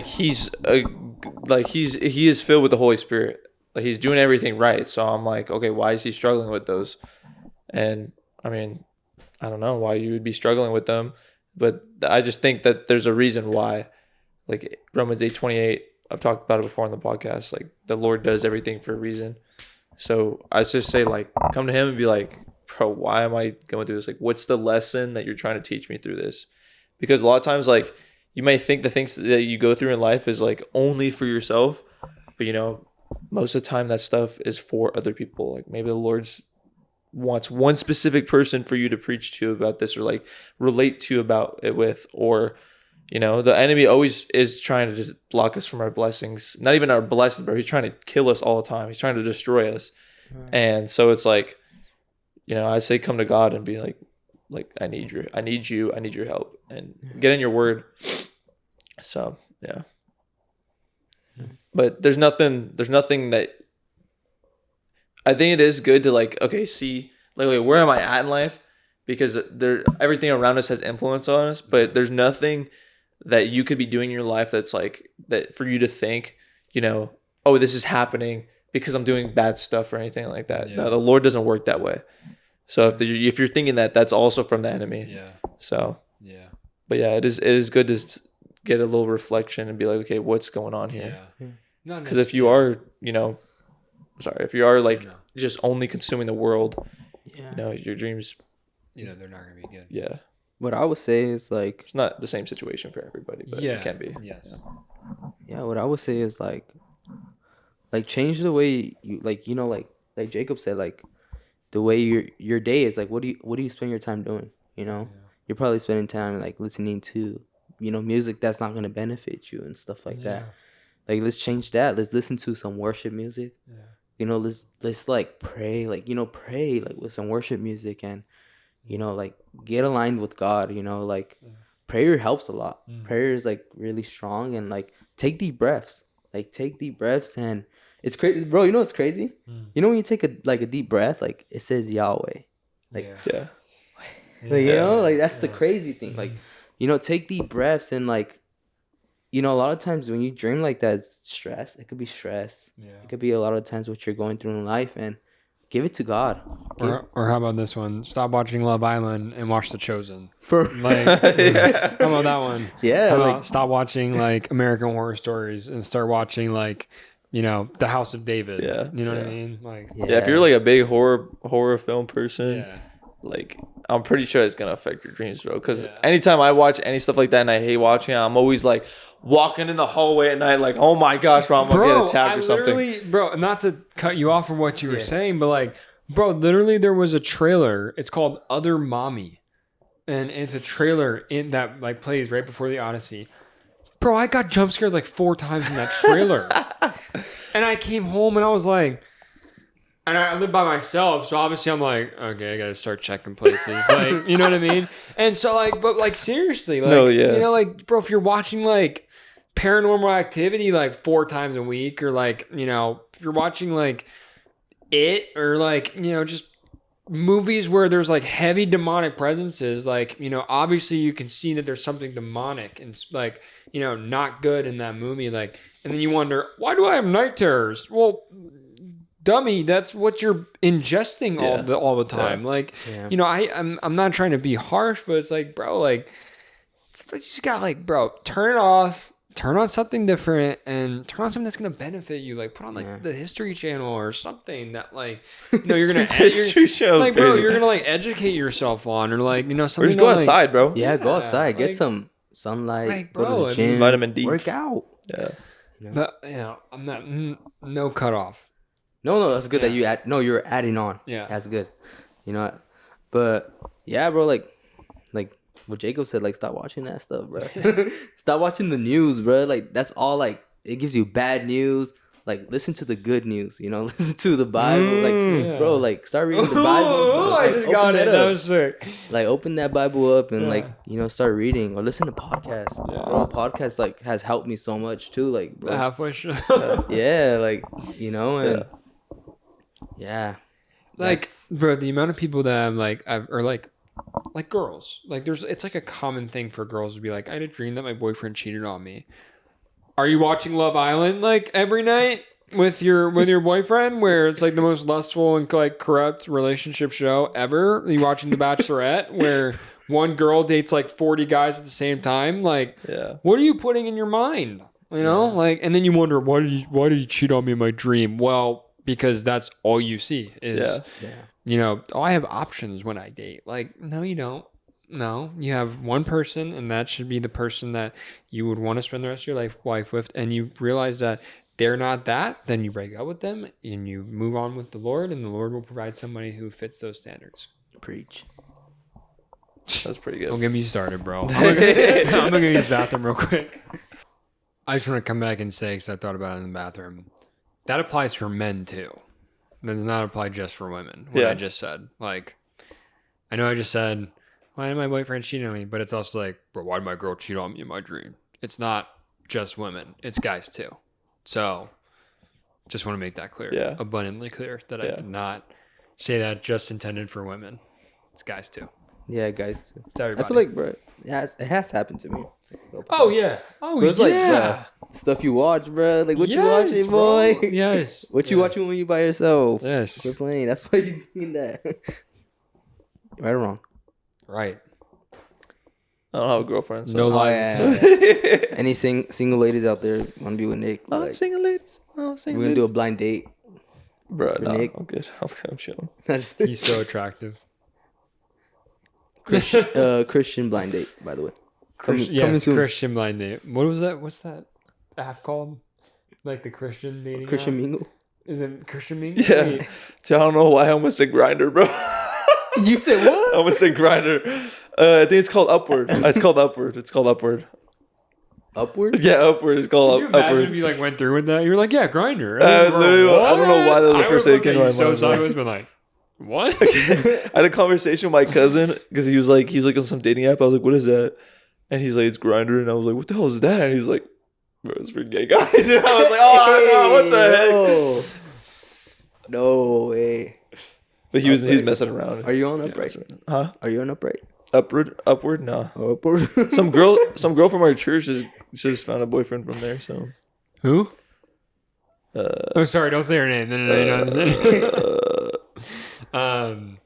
he is filled with the Holy Spirit. Like, he's doing everything right. So I'm like, okay, why is he struggling with those? And I mean, I don't know why you would be struggling with them, but I just think that there's a reason why. Like Romans 8:28, I've talked about it before on the podcast. Like, the Lord does everything for a reason. So I just say, like, come to him and be like, bro, why am I going through this? Like, what's the lesson that you're trying to teach me through this? Because a lot of times, like, you may think the things that you go through in life is like only for yourself, but, you know, most of the time that stuff is for other people. Like, maybe the Lord's wants one specific person for you to preach to about this, or like relate to about it with, or, you know, the enemy always is trying to just block us from our blessings. Not even our blessings, bro. He's trying to kill us all the time. He's trying to destroy us. Right. And so it's like, you know, I say come to God and be like I need your help, and get in your word. So yeah. But there's nothing that I think it is good to, like, okay, see, like, wait, where am I at in life? Because everything around us has influence on us, but there's nothing that you could be doing in your life that's like that for you to think, you know, oh, this is happening because I'm doing bad stuff or anything like that. Yeah. No, the Lord doesn't work that way. So if you're thinking that, that's also from the enemy. Yeah. So Yeah. but yeah, it is good to get a little reflection and be like, okay, what's going on here? Yeah. No, Because if you are, you know, if you are like No. just only consuming the world, Yeah. you know, your dreams, you know, they're not gonna be good. yeah, What I would say is, like, it's not the same situation for everybody, but it can be. Yes. yeah, what I would say is, like change the way you, like, you know, like Jacob said, like, the way your day is, like, what do you spend your time doing? You know, you're probably spending time, like, listening to, you know, music that's not gonna benefit you and stuff like that. Like, let's change that. Let's listen to some worship music. Yeah. You know, let's like pray, like, you know, pray like with some worship music, and, you know, like, get aligned with God. You know, like, prayer helps a lot. Prayer is, like, really strong, and, like, take deep breaths. Like, take deep breaths, and it's crazy, bro. You know what's crazy? You know when you take a deep breath, like, it says Yahweh. Like, Yeah. like, you know, like, that's the crazy thing. Like, you know, take deep breaths, and, like, you know, a lot of times when you dream like that, it's stress. It could be stress. Yeah. It could be a lot of times what you're going through in life, and give it to God. Or how about this one? Stop watching Love Island and watch The Chosen. For Like, how about that one? yeah, How about like, stop watching, like, American Horror Stories and start watching, like, you know, The House of David. Yeah, You know what I yeah. mean? Like, Yeah, if you're like a big horror film person, yeah. like, I'm pretty sure it's gonna affect your dreams, bro. Because Yeah. anytime I watch any stuff like that and I hate watching it, I'm always like walking in the hallway at night, like, oh my gosh, bro, I'm gonna get attacked or something. Bro, not to cut you off from what you were Yeah. saying, but, like, Bro, literally there was a trailer. It's called Other Mommy. And it's a trailer in that like plays right before the Odyssey. Bro, I got jump scared like 4 times in that trailer. And I came home and I was like, and I live by myself, so obviously I'm like, okay, I gotta start checking places. Like, you know what I mean? And so like, but like seriously, like No, yeah. you know, like, bro, if you're watching like Paranormal Activity like 4 times a week, or like, you know, if you're watching like It, or like, you know, just movies where there's like heavy demonic presences, like, you know, obviously you can see that there's something demonic and like, you know, not good in that movie, like, and then you wonder, why do I have night terrors? Well, dummy, that's what you're ingesting all the time. Like, Yeah. you know, I'm not trying to be harsh, but it's like, bro, like, it's like you just got like, bro, turn it off, turn on something different, and turn on something that's gonna benefit you. Like, put on like the History Channel or something that like, you know, you're gonna History Channel's like, bro, crazy. you're gonna like educate yourself on, or like, you know, something. Or just go that, like, outside, bro. Yeah, go Yeah, outside, get like- some sunlight, like, go bro, to I the gym, mean- Vitamin D. work out. Yeah. But you know, I'm not no cutoff. No, that's good that Yeah. you add. No, you're adding on. Yeah. That's good. You know, but yeah, bro, like what Jacob said, like stop watching that stuff, bro. Stop watching the news, bro. Like that's all. Like it gives you bad news. Like listen to the good news. You know, listen to the Bible. Like Yeah. bro, like start reading the Bible. Oh, Like, I just open got it. that That up. was sick. Like open that Bible up and Yeah. like, you know, start reading or listen to podcasts. Yeah. Bro, podcast like has helped me so much too. Like bro, The halfway show. yeah, like you know, and yeah, Like, that's- bro, the amount of people that I'm like, or like girls, like it's like a common thing for girls to be like, I had a dream that my boyfriend cheated on me. Are you watching Love Island like every night with your boyfriend, where it's like the most lustful and like corrupt relationship show ever? Are you watching The Bachelorette, where one girl dates like 40 guys at the same time? Like, Yeah. what are you putting in your mind? You know, like, and then you wonder, why did you cheat on me in my dream? Well, because that's all you see is, Yeah. you know, oh, I have options when I date. Like, no, you don't. No, you have one person, and that should be the person that you would want to spend the rest of your life with. And you realize that they're not that, then you break up with them and you move on with the Lord, and the Lord will provide somebody who fits those standards. preach. That's pretty good. Don't get me started, bro. I'm gonna go use the bathroom real quick. I just want to come back and say, because I thought about it in the bathroom, that applies for men too. That does not apply just for women. What Yeah. I just said. Like, I know I just said, why did my boyfriend cheat on me? But it's also like, bro, why did my girl cheat on me in my dream? It's not just women. It's guys too. So, just want to make that clear. Yeah. Abundantly clear that I Yeah. did not say that just intended for women. It's guys too. Yeah, guys. Too. It's I everybody. feel like, bro, it has happened to me. Oh yeah. Oh Bro, it's yeah. like, bro, stuff you watch, bro. Like, what you watching, bro. boy? Yes. What you Yes. watching when you by yourself? Yes. Quit playing. That's why you mean that. Right or wrong? Right. I don't have a girlfriend. So. No Oh, lies. yeah. Any single ladies out there want to be with Nick? Oh, Like, single ladies. Oh, we're single gonna do a ladies. blind date. Bro, no, Nick. I'm good. I'm chilling. He's so attractive. Christian blind date, by the way. Coming Yes, soon. Christian blind date. What was that? What's that app called? Like the Christian dating Christian app? Mingle. Is it Christian Mingle? Yeah. Wait. So I don't know why I almost said grinder, bro. You said I what? almost said grinder. I think it's called upward. It's called upward. It's called upward. Upward? Yeah, upward. It's Could called you imagine upward. if you like went through with that? You were like, yeah, grinder. Literally, I don't know why that was the first thing that came to my So mind, bro. sideways, been like, what? I had a conversation with my cousin because he was like on some dating app. I was like, "What is that?" And he's like, "It's Grinder." And I was like, "What the hell is that?" And he's like, "Bro, it's for gay guys." And I was like, "Oh no, what the heck?" No way. But he was messing around. Are you on Yeah, upright? messing around. Huh? Are you on upright? Upward? No. Upward? Some girl from our church just found a boyfriend from there. So. Who? Oh, sorry. Don't say her name. No, you know what I'm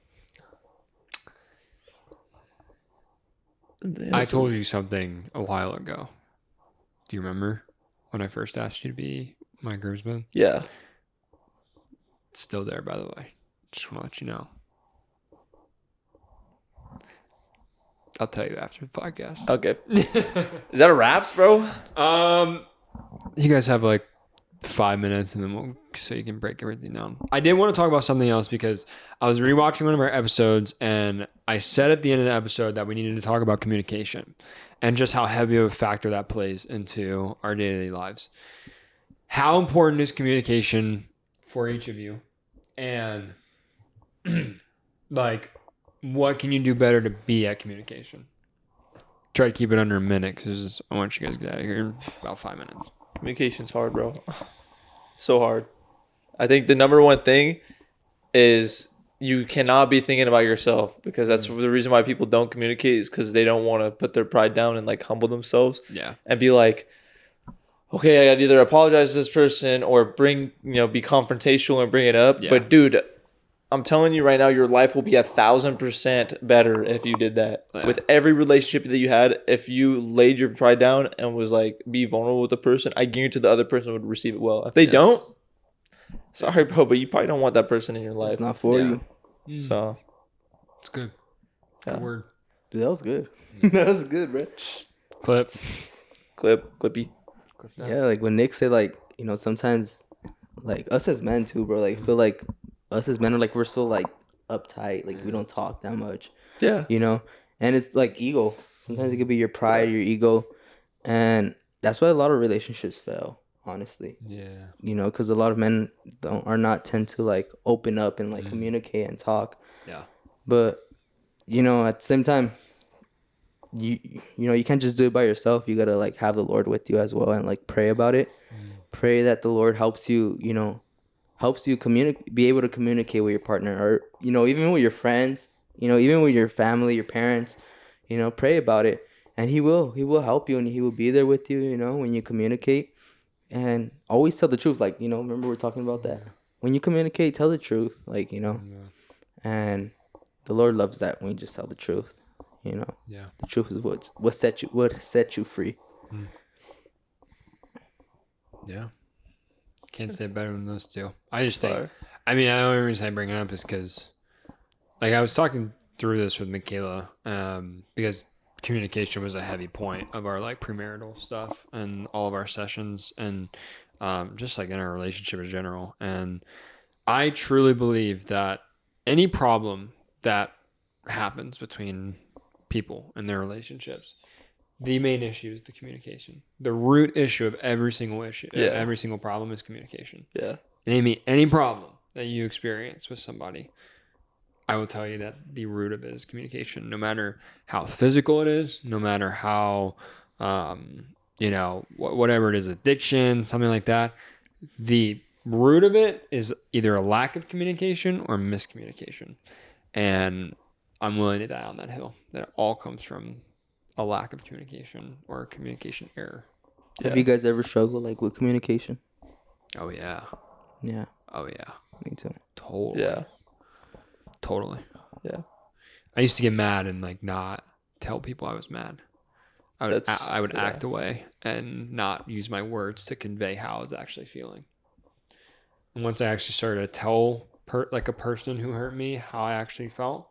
saying? I told you something a while ago. Do you remember when I first asked you to be my groomsman? Yeah. It's still there, by the way. Just want to let you know. I'll tell you after the podcast. Okay. Is that a wraps, bro? You guys have like 5 minutes, and then so you can break everything down. I did want to talk about something else because I was rewatching one of our episodes, and I said at the end of the episode that we needed to talk about communication and just how heavy of a factor that plays into our day-to-day lives. How important is communication for each of you? And like, what can you do better to be at communication? Try to keep it under a minute because I want you guys to get out of here in about 5 minutes. Communication's hard, bro. So hard. I think the number one thing is you cannot be thinking about yourself, because that's the reason why people don't communicate, is because they don't want to put their pride down and like humble themselves. Yeah. And be like, okay, I gotta either apologize to this person or be confrontational and bring it up. Yeah. But dude, I'm telling you right now, your life will be 1,000% better if you did that. Yeah. With every relationship that you had, if you laid your pride down and was like, be vulnerable with the person, I guarantee the other person would receive it well. If they don't, sorry, bro, but you probably don't want that person in your life. It's not for you. So it's good. Yeah. Good word. Dude, that was good. That was good, bro. Clippy. Yeah, like when Nick said, like, sometimes, like, us as men too, bro, like, I feel like us as men are like, we're so like uptight, like we don't talk that much. Yeah. And it's like ego. Sometimes it could be your pride, your ego, and that's why a lot of relationships fail, honestly. Yeah. Because a lot of men tend to like open up and like communicate and talk. Yeah. But at the same time, you can't just do it by yourself. You gotta like have the Lord with you as well, and like pray about it. Pray that the Lord helps you be able to communicate with your partner, or even with your friends, even with your family, your parents. Pray about it, and he will help you, and he will be there with you, when you communicate. And always tell the truth. Like, remember we're talking about that. When you communicate, tell the truth. Like, and the Lord loves that when you just tell the truth. Yeah. The truth is what set you free. Yeah. Can't say it better than those two. I just think, the only reason I bring it up is because, like, I was talking through this with Michaela, because communication was a heavy point of our, like, premarital stuff and all of our sessions, and just, like, in our relationship in general. And I truly believe that any problem that happens between people in their relationships, the main issue is the communication. The root issue of every single every single problem is communication. Yeah. Any problem that you experience with somebody, I will tell you that the root of it is communication. No matter how physical it is, no matter how, whatever it is, addiction, something like that, the root of it is either a lack of communication or miscommunication. And I'm willing to die on that hill. That it all comes from a lack of communication or a communication error. Have you guys ever struggled like with communication? Oh yeah. Yeah. Oh yeah. Me too. Totally. Yeah. Totally. Yeah. I used to get mad and like not tell people I was mad. I would act away and not use my words to convey how I was actually feeling. And once I actually started to tell a person who hurt me how I actually felt,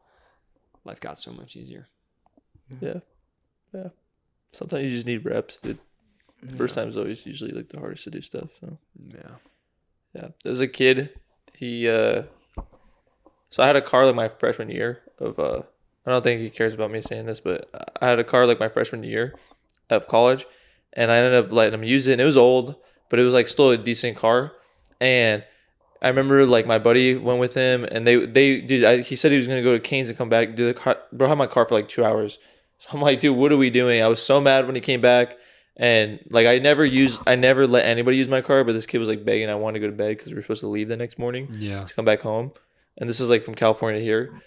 life got so much easier. Yeah. Yeah. Sometimes you just need reps, dude. The first time is always usually like the hardest to do stuff. So yeah. Yeah. There was a kid. He so I had a car like my freshman year of I don't think he cares about me saying this, but I had a car like my freshman year of college, and I ended up letting him use it. And it was old, but it was like still a decent car. And I remember like my buddy went with him, and he said he was gonna go to Cane's and come back. Dude, the car, bro, had my car for like 2 hours. So I'm like, dude, what are we doing? I was so mad when he came back, and like I never let anybody use my car, but this kid was like begging. I wanted to go to bed because we were supposed to leave the next morning. Yeah. To come back home, and this is like from California to here,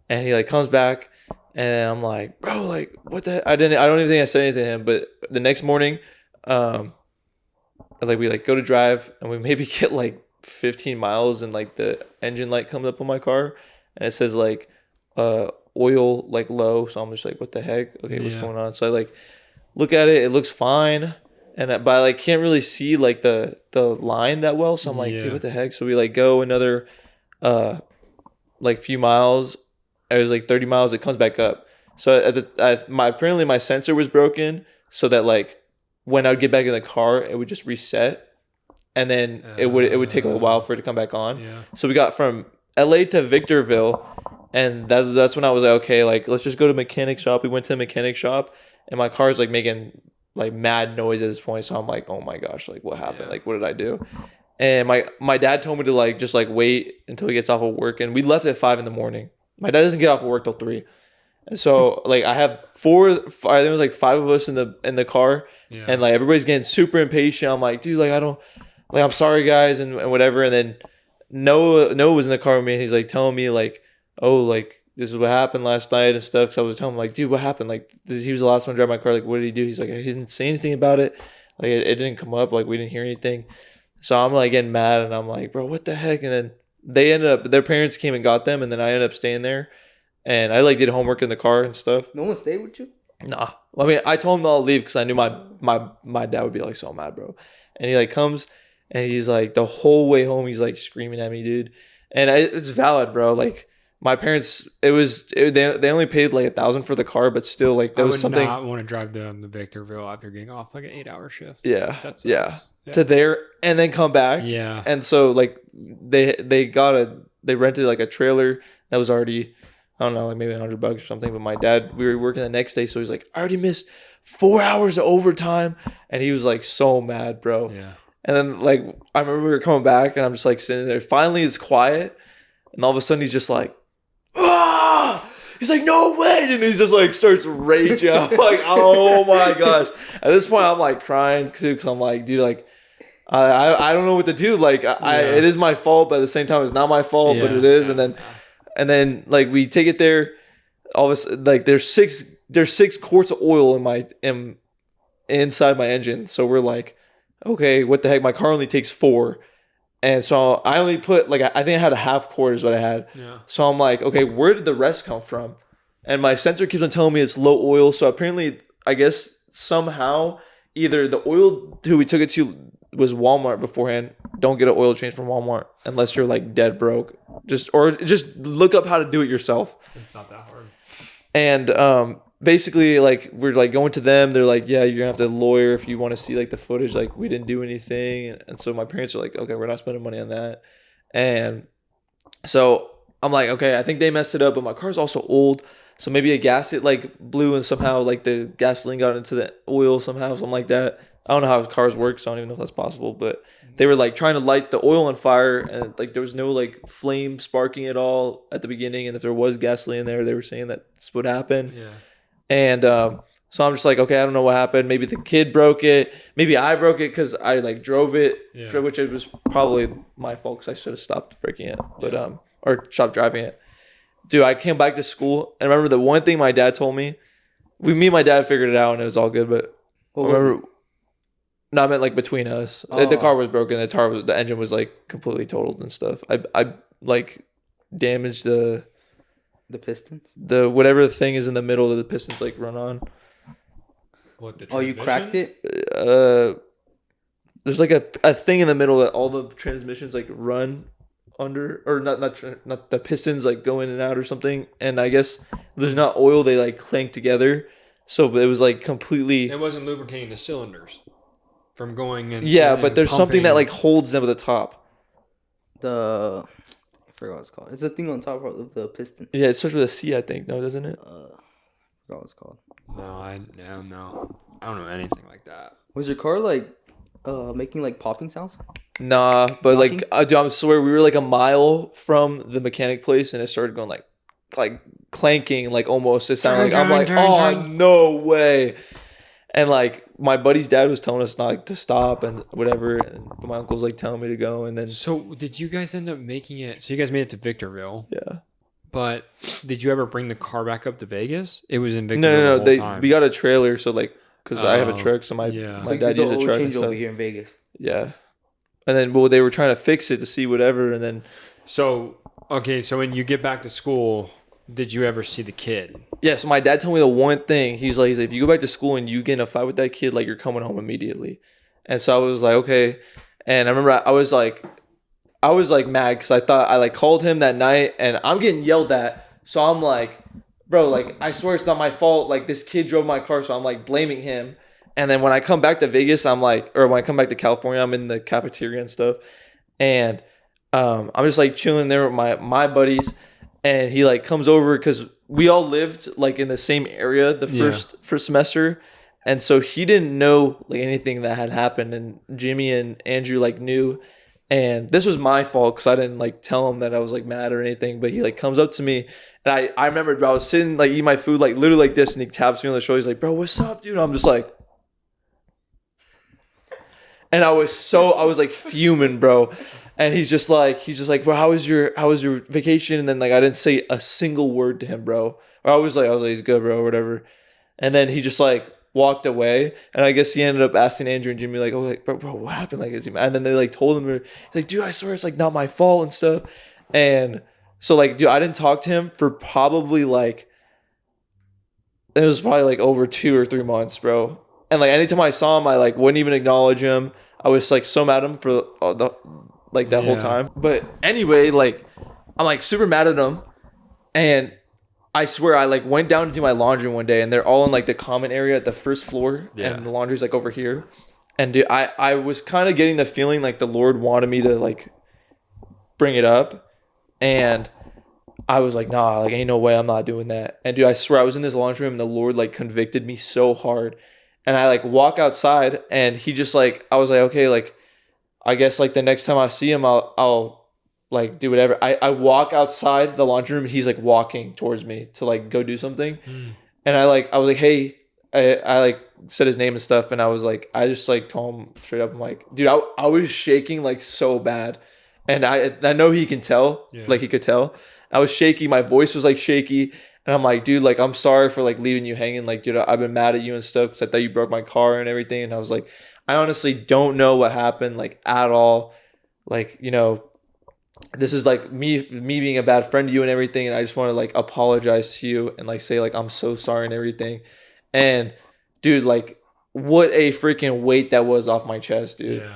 and he like comes back, and I'm like, bro, like what the? I don't even think I said anything to him, but the next morning, like we like go to drive, and we maybe get like 15 miles, and like the engine light comes up on my car, and it says like oil like low. So I'm just like, what the heck? Okay, what's going on? So I like look at it, it looks fine, but I like can't really see like the line that well. So I'm like, dude, what the heck? So we like go another like few miles. It was like 30 miles, it comes back up. So apparently my sensor was broken, so that like when I would get back in the car, it would just reset. and then it would take a while for it to come back on. Yeah. So we got from LA to Victorville, and that's when I was like, okay, like let's just go to mechanic shop. We went to the mechanic shop, and my car's like making like mad noise at this point. So I'm like, oh my gosh, like what happened? Yeah. Like what did I do? And my dad told me to like just like wait until he gets off of work, and we left at 5 a.m. My dad doesn't get off of work till 3. And so like I have I think it was like 5 of us in the car, Yeah. and like everybody's getting super impatient. I'm like, dude, like I don't, like I'm sorry guys, and whatever. And then Noah was in the car with me, and he's like telling me like, oh, like this is what happened last night and stuff. So I was telling him like, dude, what happened? Like he was the last one to drive my car. Like what did he do? He's like, I didn't say anything about it. Like it didn't come up. Like we didn't hear anything. So I'm like getting mad, and I'm like, bro, what the heck? And then their parents came and got them, and then I ended up staying there. And I like did homework in the car and stuff. No one stayed with you? Nah. I mean, I told him to all leave because I knew my dad would be like so mad, bro. And he like comes and he's like the whole way home he's like screaming at me, dude. And it's valid, bro. Like my parents, they only paid like $1,000 for the car, but still like there was something. I would not want to drive them to Victorville after getting off like an 8-hour shift. Yeah, That sucks. yeah. Yeah. To there and then come back. Yeah. And so like they rented like a trailer that was already, I don't know, like maybe $100 or something. But my dad, we were working the next day, so he's like, I already missed 4 hours of overtime, and he was like so mad, bro. Yeah. And then like I remember we were coming back, and I'm just like sitting there. Finally, it's quiet, and all of a sudden he's just like, ah! He's like, no way, and he's just like starts raging. I'm like, oh my gosh. At this point, I'm like crying too, because I'm like, dude, like. I don't know what to do. Like it is my fault, but at the same time, it's not my fault, but it is. And then like we take it there. All of a sudden, like there's 6 quarts of oil inside my engine. So we're like, okay, what the heck? My car only takes 4, and so I only put like I think I had a half quart is what I had. Yeah. So I'm like, okay, where did the rest come from? And my sensor keeps on telling me it's low oil. So apparently, I guess somehow either the oil who we took it to was Walmart beforehand. Don't get an oil change from Walmart unless you're like dead broke. Just look up how to do it yourself. It's not that hard. And basically like we're like going to them. They're like, yeah, you're gonna have to lawyer if you want to see like the footage. Like we didn't do anything. And so my parents are like, okay, we're not spending money on that. And so I'm like, okay, I think they messed it up, but my car's also old. So maybe a gasket like blew and somehow like the gasoline got into the oil somehow, something like that. I don't know how cars work, so I don't even know if that's possible. But they were like trying to light the oil on fire, and like there was no like flame sparking at all at the beginning. And if there was gasoline in there, they were saying that's what happened. Yeah. And so I'm just like, okay, I don't know what happened. Maybe the kid broke it. Maybe I broke it because I like drove it, Yeah. for which it was probably my fault because I should have stopped breaking it, but Yeah. or stopped driving it. Dude, I came back to school and remember the one thing my dad told me. Me and my dad figured it out and it was all good, but What I was remember. No, I meant like between us. The Oh. car was broken. The engine was like completely totaled and stuff. I like damaged the pistons? the whatever the thing is in the middle that the pistons like run on. What the Oh, you cracked it? There's like a thing in the middle that all the transmissions like run under, or not the pistons like go in and out or something. And I guess there's not oil, they like clank together. So it was like completely. It wasn't lubricating the cylinders from going in. Yeah, and but there's something that pumping. like holds them at the top. I forgot what it's called. It's the thing on top of the pistons. Yeah, it starts with a C, I think. No, doesn't it? I forgot what it's called. No, I don't know anything like that. Was your car like making like popping sounds? Nah, but Knocking? like dude, I swear we were like a mile from the mechanic place, and it started going like clanking, like almost. It sounded like I'm like, oh no way. And like my buddy's dad was telling us not like to stop and whatever, and my uncle's like telling me to go, and then So did you guys end up making it? So you guys made it to Victorville, yeah. but did you ever bring the car back up to Vegas? It was in No, Victorville no, the no. whole We time. got a trailer, so like, cause I have a Oh, truck, so yeah. my dad used a truck and change over stuff. here in Vegas. Yeah, and then they were trying to fix it to see whatever, and then So okay, so when you get back to school, did you ever see the kid? yeah. So my dad told me the one thing. He's like, if you go back to school and you get in a fight with that kid, like you're coming home immediately. And so I was like, okay. And I remember I was like mad because I thought I like called him that night, and I'm getting yelled at. So I'm like, bro, like I swear it's not my fault. Like this kid drove my car, so I'm like blaming him. And then when I come back to Vegas, I'm like, or when I come back to California, I'm in the cafeteria and stuff. And I'm just like chilling there with my buddies. And he like comes over because we all lived like in the same area the first semester. And so he didn't know like anything that had happened. And Jimmy and Andrew like knew. And this was my fault because I didn't like tell him that I was like mad or anything. But he like comes up to me, and I remember, bro, I was sitting like eating my food like literally like this, and he taps me on the shoulder. He's like, "Bro, what's up, dude?" And I'm just like, and I was like fuming, bro. And he's just like, "Bro, how was your vacation?" And then like I didn't say a single word to him, bro. Or I was like, "He's good, bro," or whatever. And then he just like walked away, and I guess he ended up asking Andrew and Jimmy like, "Oh, like, bro, what happened? Like, is he mad?" And then they like told him, he's like, "Dude, I swear it's like not my fault and stuff." And so like, dude, I didn't talk to him for probably like, it was probably like over 2 or 3 months, bro. And like anytime I saw him, I like wouldn't even acknowledge him. I was like so mad at him for that whole time. But anyway, like I'm like super mad at him, and I swear I like went down to do my laundry one day, and they're all in like the common area at the first floor, and the laundry's like over here. And dude, I was kind of getting the feeling like the Lord wanted me to like bring it up, and I was like, nah, like ain't no way I'm not doing that. And dude, I swear I was in this laundry room, and the Lord like convicted me so hard. And I like walk outside, and he just like, I was like, okay, like I guess like the next time I see him, I'll like do whatever. I walk outside the laundry room, and he's like walking towards me to like go do something. And I was like, hey, I like said his name and stuff, and I was like, I just like told him straight up, I'm like, dude, I was shaking like so bad, and I know he can tell, like he could tell. I was shaky, my voice was like shaky, and I'm like, dude, like I'm sorry for like leaving you hanging, like dude, I've been mad at you and stuff because I thought you broke my car and everything. And I was like, I honestly don't know what happened like at all, like you know. This is like me being a bad friend to you and everything, and I just want to like apologize to you and like say like I'm so sorry and everything. And dude, like what a freaking weight that was off my chest, dude.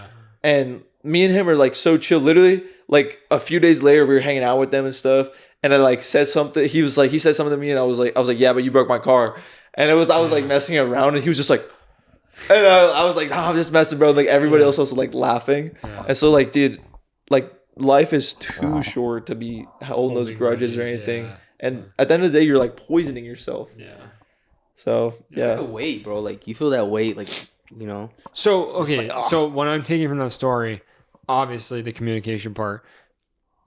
And me and him are like so chill. Literally, like a few days later, we were hanging out with them and stuff, and I like said something. He said something to me, and I was like, yeah, but you broke my car. And I was like messing around, and he was just like, and I was like, oh, I'm just messing, bro. Like everybody else was like laughing, and so like, dude, like. Life is too short to be holding those grudges or anything. And at the end of the day, you're like poisoning yourself. So, It's like a weight, bro. Like you feel that weight, like, you know. So, okay. Like, so what I'm taking from that story, obviously the communication part.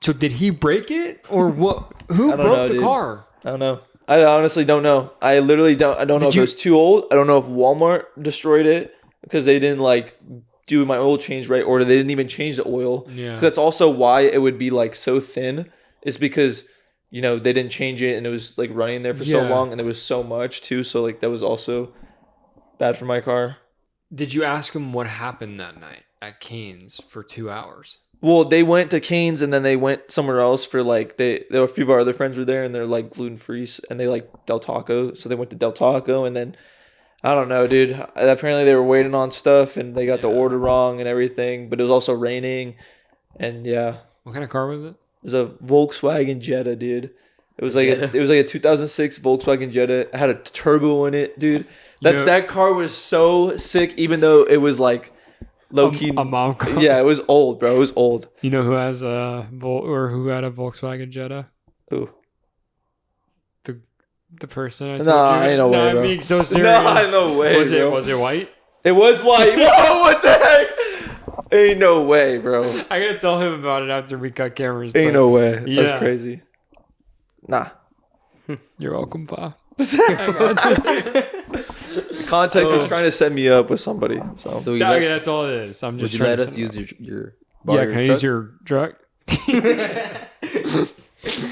So did he break it or what? Who broke the car? I don't know. I honestly don't know. I literally don't. I don't know if it was too old. I don't know if Walmart destroyed it because they didn't like do my oil change right, or they didn't even change the oil. Yeah, that's also why it would be like so thin. It's because you know they didn't change it, and it was like running there for so long, and there was so much too. So like that was also bad for my car. Did you ask him what happened that night at Cane's for 2 hours? Well, they went to Cane's, and then they went somewhere else for like there were a few of our other friends were there, and they're like gluten free, and they like Del Taco, so they went to Del Taco, and then. I don't know, dude. Apparently they were waiting on stuff and they got the order wrong and everything, but it was also raining, and yeah. What kind of car was it? It was a Volkswagen Jetta, dude. It was like a 2006 Volkswagen Jetta. It had a turbo in it, dude. That car was so sick, even though it was like low key a mom car. Yeah, it was old, bro. It was old. You know who has who had a Volkswagen Jetta? Who? The person I told you? Ain't no way, bro. I'm being so serious. No way, Was bro. it white? It was white. Whoa, what the heck? Ain't no way, bro. I gotta tell him about it after we cut cameras. Ain't no way. That's crazy. Nah. You're welcome, Pa. Context is trying to set me up with somebody. So that's all it is. I'm just. Would you let us use your can I use your truck?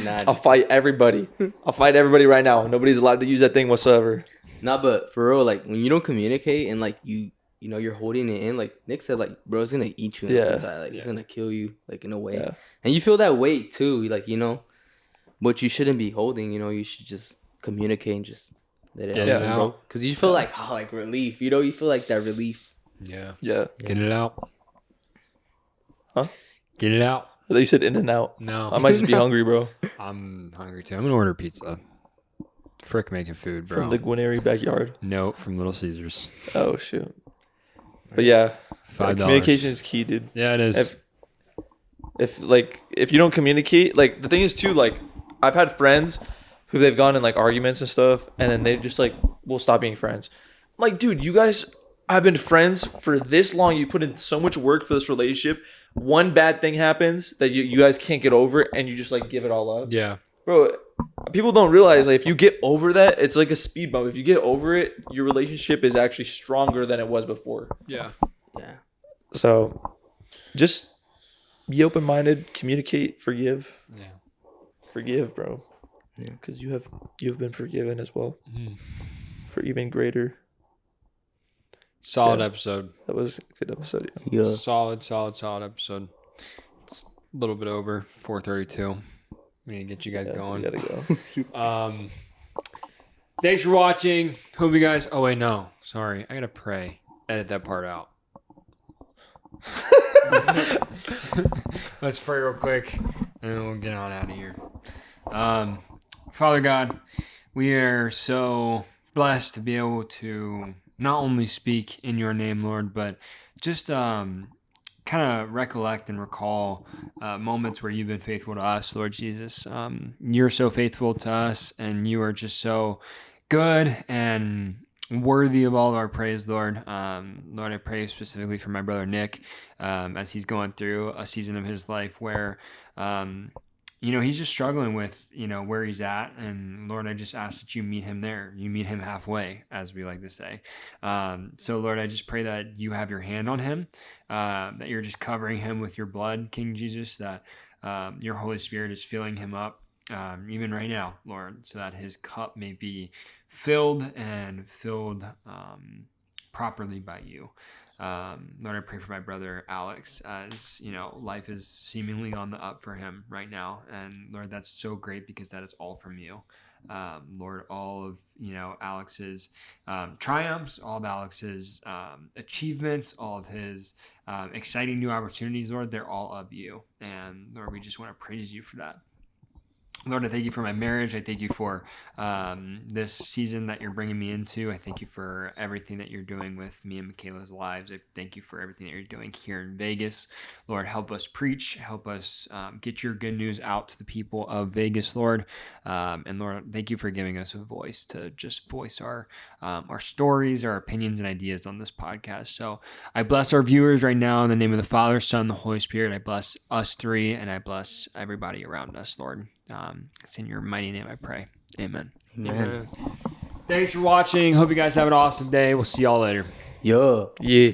Nah, I'll fight everybody. I'll fight everybody right now. Nobody's allowed to use that thing whatsoever. Nah, but for real, like when you don't communicate and like you know you're holding it in, like Nick said, like bro's gonna eat you inside, like he's gonna kill you, like in a way, and you feel that weight too, like you know, but you shouldn't be holding. You know, you should just communicate and just let it out, bro. Because you feel like relief. You know, you feel like that relief. Yeah. Get it out. Huh? Get it out. I thought you said In and Out. No. I might just be hungry, bro. I'm hungry too. I'm gonna order pizza. Frick making food, bro. from the Guarneri backyard. No, from Little Caesars. Oh shoot. But yeah, $5. communication is key, dude. Yeah, it is. If you don't communicate, like the thing is too, like I've had friends who they've gone in like arguments and stuff, and then they just like will stop being friends. Like, dude, you guys have been friends for this long. You put in so much work for this relationship. One bad thing happens that you guys can't get over, and you just like give it all up. Yeah. Bro, people don't realize like if you get over that, it's like a speed bump. If you get over it, your relationship is actually stronger than it was before. Yeah. Yeah. So, just be open-minded, communicate, forgive. Yeah. Forgive, bro. Yeah. Because you've been forgiven as well Mhm. for even greater. Solid Yeah. episode. That was a good episode. Yeah. Yeah. Solid episode. It's a little bit over 4:32. We need to get you guys Yeah, going. we gotta go. Thanks for watching. Hope you guys. Oh wait, no. Sorry, I gotta pray. Edit that part out. Let's pray real quick, and then we'll get on out of here. Father God, we are so blessed to be able to not only speak in your name, Lord, but just kind of recollect and recall moments where you've been faithful to us, Lord Jesus. You're so faithful to us, and you are just so good and worthy of all of our praise, Lord. Lord, I pray specifically for my brother Nick as he's going through a season of his life where he's just struggling with, where he's at. And Lord, I just ask that you meet him there. You meet him halfway, as we like to say. So Lord, I just pray that you have your hand on him, that you're just covering him with your blood, King Jesus, that your Holy Spirit is filling him up, even right now, Lord, so that his cup may be filled properly by you. Lord, I pray for my brother Alex, as life is seemingly on the up for him right now, and Lord, that's so great because that is all from you. Lord, all of Alex's triumphs, all of Alex's achievements, all of his exciting new opportunities, Lord, they're all of you, and Lord, we just want to praise you for that. Lord, I thank you for my marriage. I thank you for this season that you're bringing me into. I thank you for everything that you're doing with me and Michaela's lives. I thank you for everything that you're doing here in Vegas. Lord, help us preach. Help us get your good news out to the people of Vegas, Lord. And Lord, thank you for giving us a voice to just voice our stories, our opinions, and ideas on this podcast. So I bless our viewers right now in the name of the Father, Son, and the Holy Spirit. I bless us three, and I bless everybody around us, Lord. It's in your mighty name I pray. Amen. Amen. Thanks for watching. Hope you guys have an awesome day. We'll see y'all later. Yeah. Yeah.